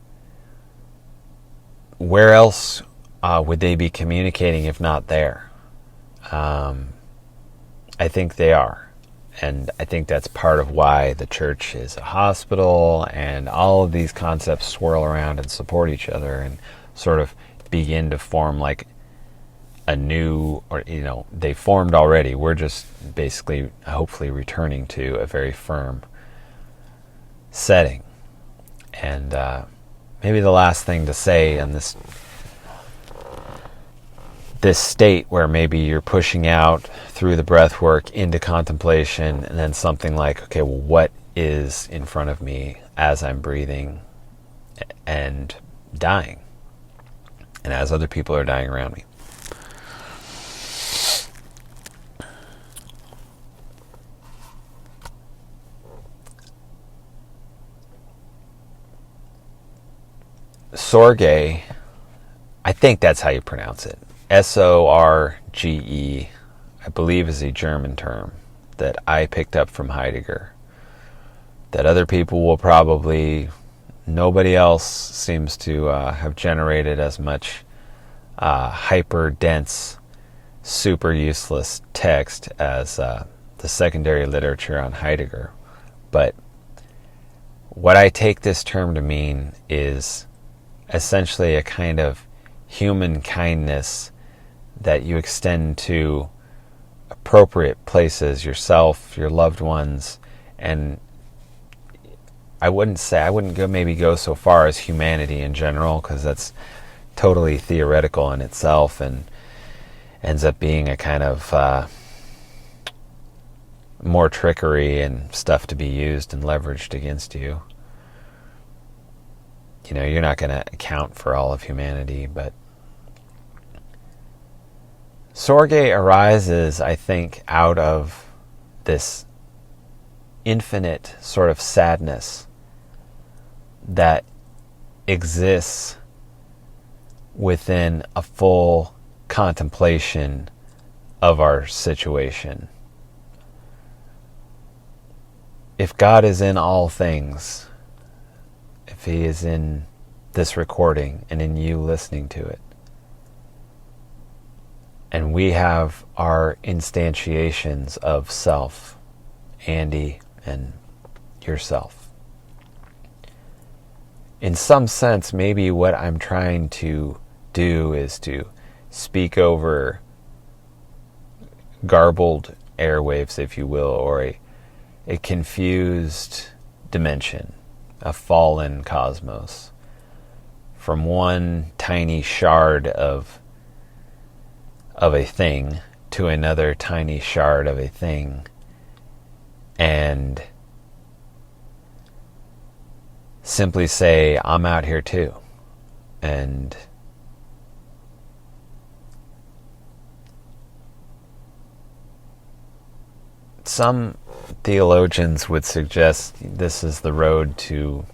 Speaker 1: where else would they be communicating if not there? I think they are. And I think that's part of why the church is a hospital, and all of these concepts swirl around and support each other and sort of begin to form like a new, or they formed already. We're just basically hopefully returning to a very firm setting. And maybe the last thing to say in this state where maybe you're pushing out through the breath work into contemplation, and then something like, okay, well, what is in front of me as I'm breathing and dying, and as other people are dying around me? Sorge, I think that's how you pronounce it. Sorge, I believe, is a German term that I picked up from Heidegger, that other people will probably, nobody else seems to have generated as much hyper-dense, super useless text as the secondary literature on Heidegger. But what I take this term to mean is essentially a kind of human kindness that you extend to appropriate places, yourself, your loved ones. And I wouldn't go so far as humanity in general, because that's totally theoretical in itself and ends up being a kind of more trickery and stuff to be used and leveraged against you. You're not going to account for all of humanity, but Sorge arises, I think, out of this infinite sort of sadness that exists within a full contemplation of our situation. If God is in all things, if He is in this recording and in you listening to it, and we have our instantiations of self, Andy and yourself, in some sense, maybe what I'm trying to do is to speak over garbled airwaves, if you will, or a confused dimension, a fallen cosmos, from one tiny shard of a thing to another tiny shard of a thing, and simply say, I'm out here too. And some theologians would suggest this is the road to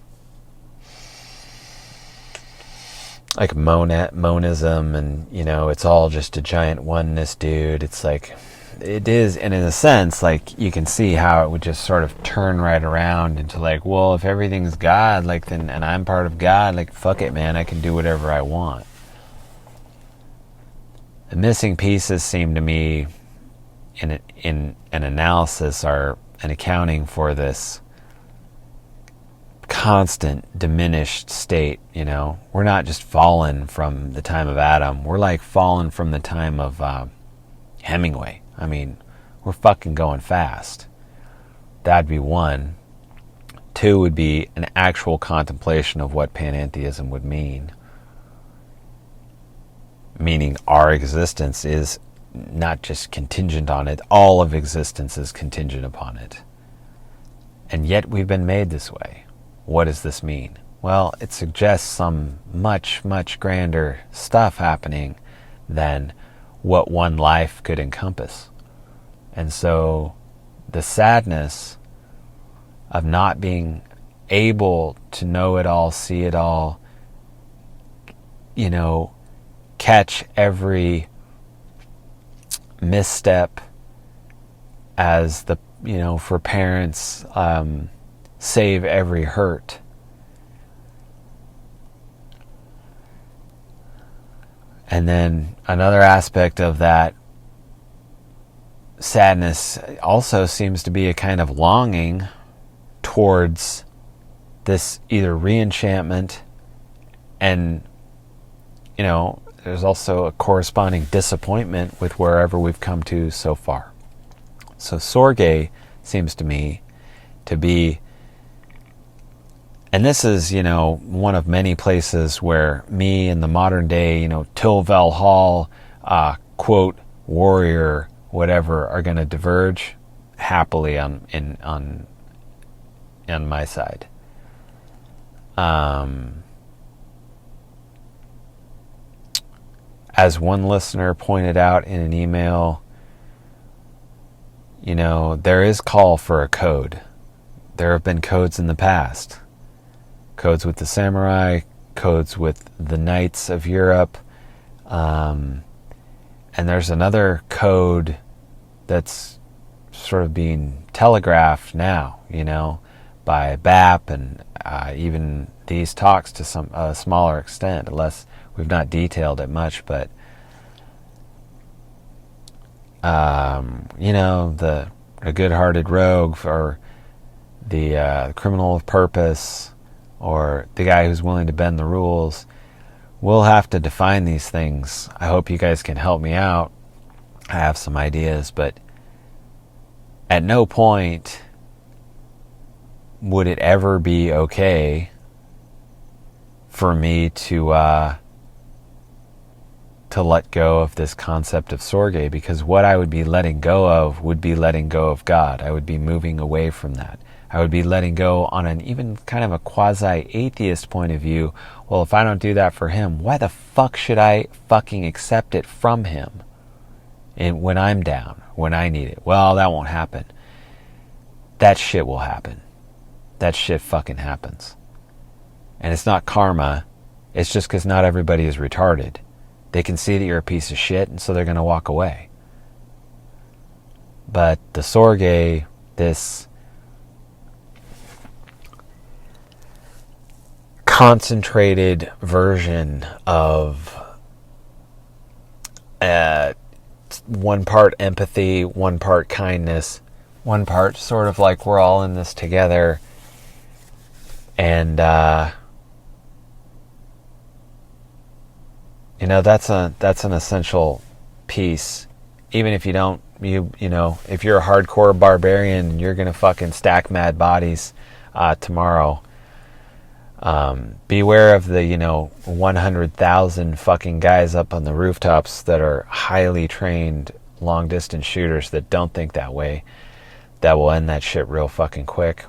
Speaker 1: like monism, and it's all just a giant oneness, dude. It's like, it is, and in a sense, like, you can see how it would just sort of turn right around into like, well, if everything's God, like, then, and I'm part of God, like, fuck it, man, I can do whatever I want. The missing pieces seem to me in an analysis are an accounting for this constant diminished state. We're not just fallen from the time of Adam, we're like fallen from the time of Hemingway. I mean, we're fucking going fast. That'd be one. Two would be an actual contemplation of what panentheism would mean, meaning our existence is not just contingent on it, all of existence is contingent upon it, and yet we've been made this way. What does this mean? Well, it suggests some much, much grander stuff happening than what one life could encompass. And so the sadness of not being able to know it all, see it all, catch every misstep as the, for parents, save every hurt. And then another aspect of that sadness also seems to be a kind of longing towards this either re-enchantment, and there's also a corresponding disappointment with wherever we've come to so far. So Sorge seems to me to be, and this is one of many places where me in the modern day Till Valhall quote warrior whatever are going to diverge happily on my side. As one listener pointed out in an email, there is call for a code. There have been codes in the past. Codes with the samurai, codes with the knights of Europe, and there's another code that's sort of being telegraphed now, by BAP and even these talks to some smaller extent, unless we've not detailed it much, but the good-hearted rogue, or the criminal of purpose, or the guy who's willing to bend the rules. We'll have to define these things. I hope you guys can help me out. I have some ideas, but at no point would it ever be okay for me to let go of this concept of Sorge, because what I would be letting go of would be letting go of God. I would be moving away from that. I would be letting go on an even kind of a quasi-atheist point of view. Well, if I don't do that for him, why the fuck should I fucking accept it from him? And when I'm down, when I need it. Well, that won't happen. That shit will happen. That shit fucking happens. And it's not karma. It's just because not everybody is retarded. They can see that you're a piece of shit, and so they're going to walk away. But the Sorge, this concentrated version of one part empathy, one part kindness, one part sort of like we're all in this together, and that's an essential piece. Even if you don't, if you're a hardcore barbarian and you're gonna fucking stack mad bodies tomorrow, beware of the 100,000 fucking guys up on the rooftops that are highly trained long distance shooters that don't think that way. That will end that shit real fucking quick.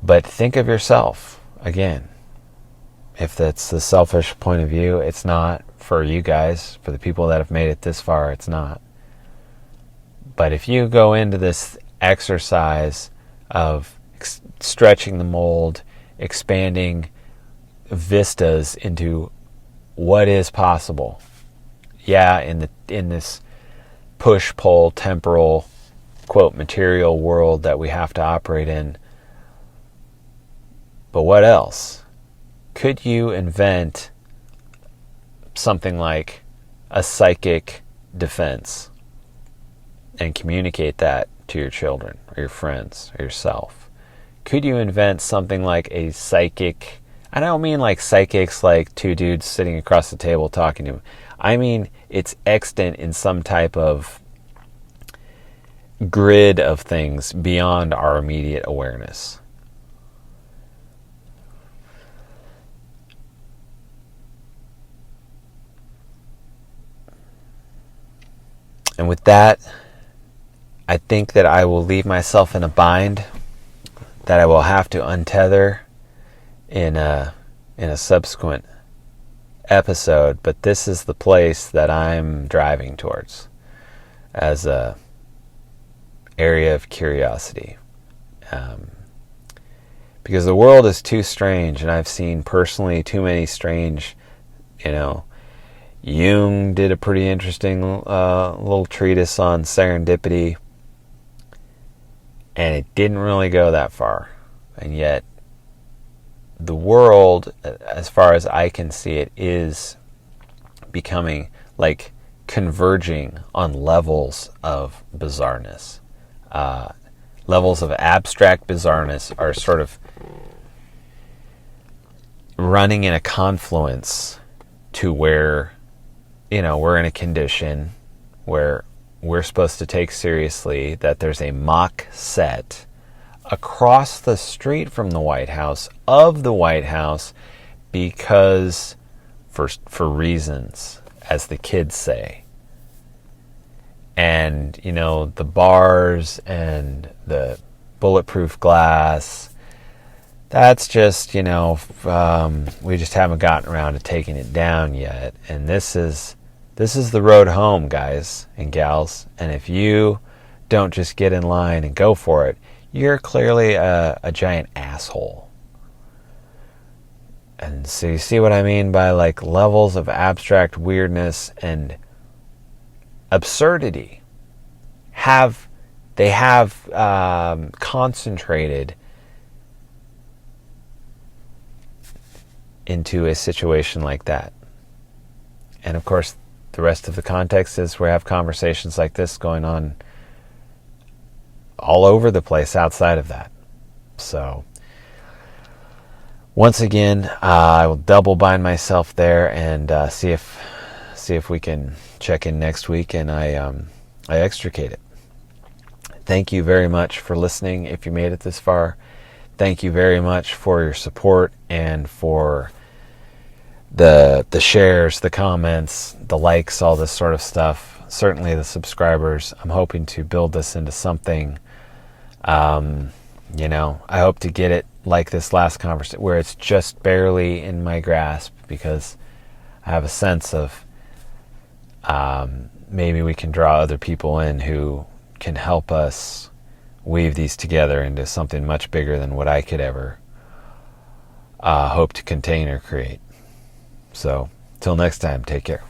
Speaker 1: But think of yourself again. If that's the selfish point of view, it's not for you guys. For the people that have made it this far, it's not. But if you go into this exercise of stretching the mold, expanding vistas into what is possible, in this push-pull temporal quote material world that we have to operate in. But what else? Could you invent something like a psychic defense and communicate that to your children or your friends or yourself? Could you invent something like a psychic? I don't mean like psychics like two dudes sitting across the table talking to them. I mean it's extant in some type of grid of things beyond our immediate awareness. And with that, I think that I will leave myself in a bind that I will have to untether in a subsequent episode. But this is the place that I'm driving towards as a area of curiosity. Because the world is too strange, and I've seen personally too many strange, Jung did a pretty interesting little treatise on serendipity, and it didn't really go that far. And yet, the world, as far as I can see it, is becoming like converging on levels of bizarreness. Levels of abstract bizarreness are sort of running in a confluence to where, we're in a condition where we're supposed to take seriously that there's a mock set across the street from the White House, of the White House, because for reasons, as the kids say. And, the bars and the bulletproof glass, that's just, we just haven't gotten around to taking it down yet. And this is the road home, guys and gals. And if you don't just get in line and go for it, you're clearly a giant asshole. And so you see what I mean by like levels of abstract weirdness and absurdity have concentrated into a situation like that. And of course, the rest of the context is we have conversations like this going on all over the place outside of that. So once again, I will double bind myself there and see if we can check in next week and I extricate it. Thank you very much for listening. If you made it this far, thank you very much for your support and for the shares, the comments, the likes, all this sort of stuff. Certainly the subscribers. I'm hoping to build this into something. I hope to get it like this last conversation where it's just barely in my grasp, because I have a sense of maybe we can draw other people in who can help us weave these together into something much bigger than what I could ever hope to contain or create. So, till next time, take care.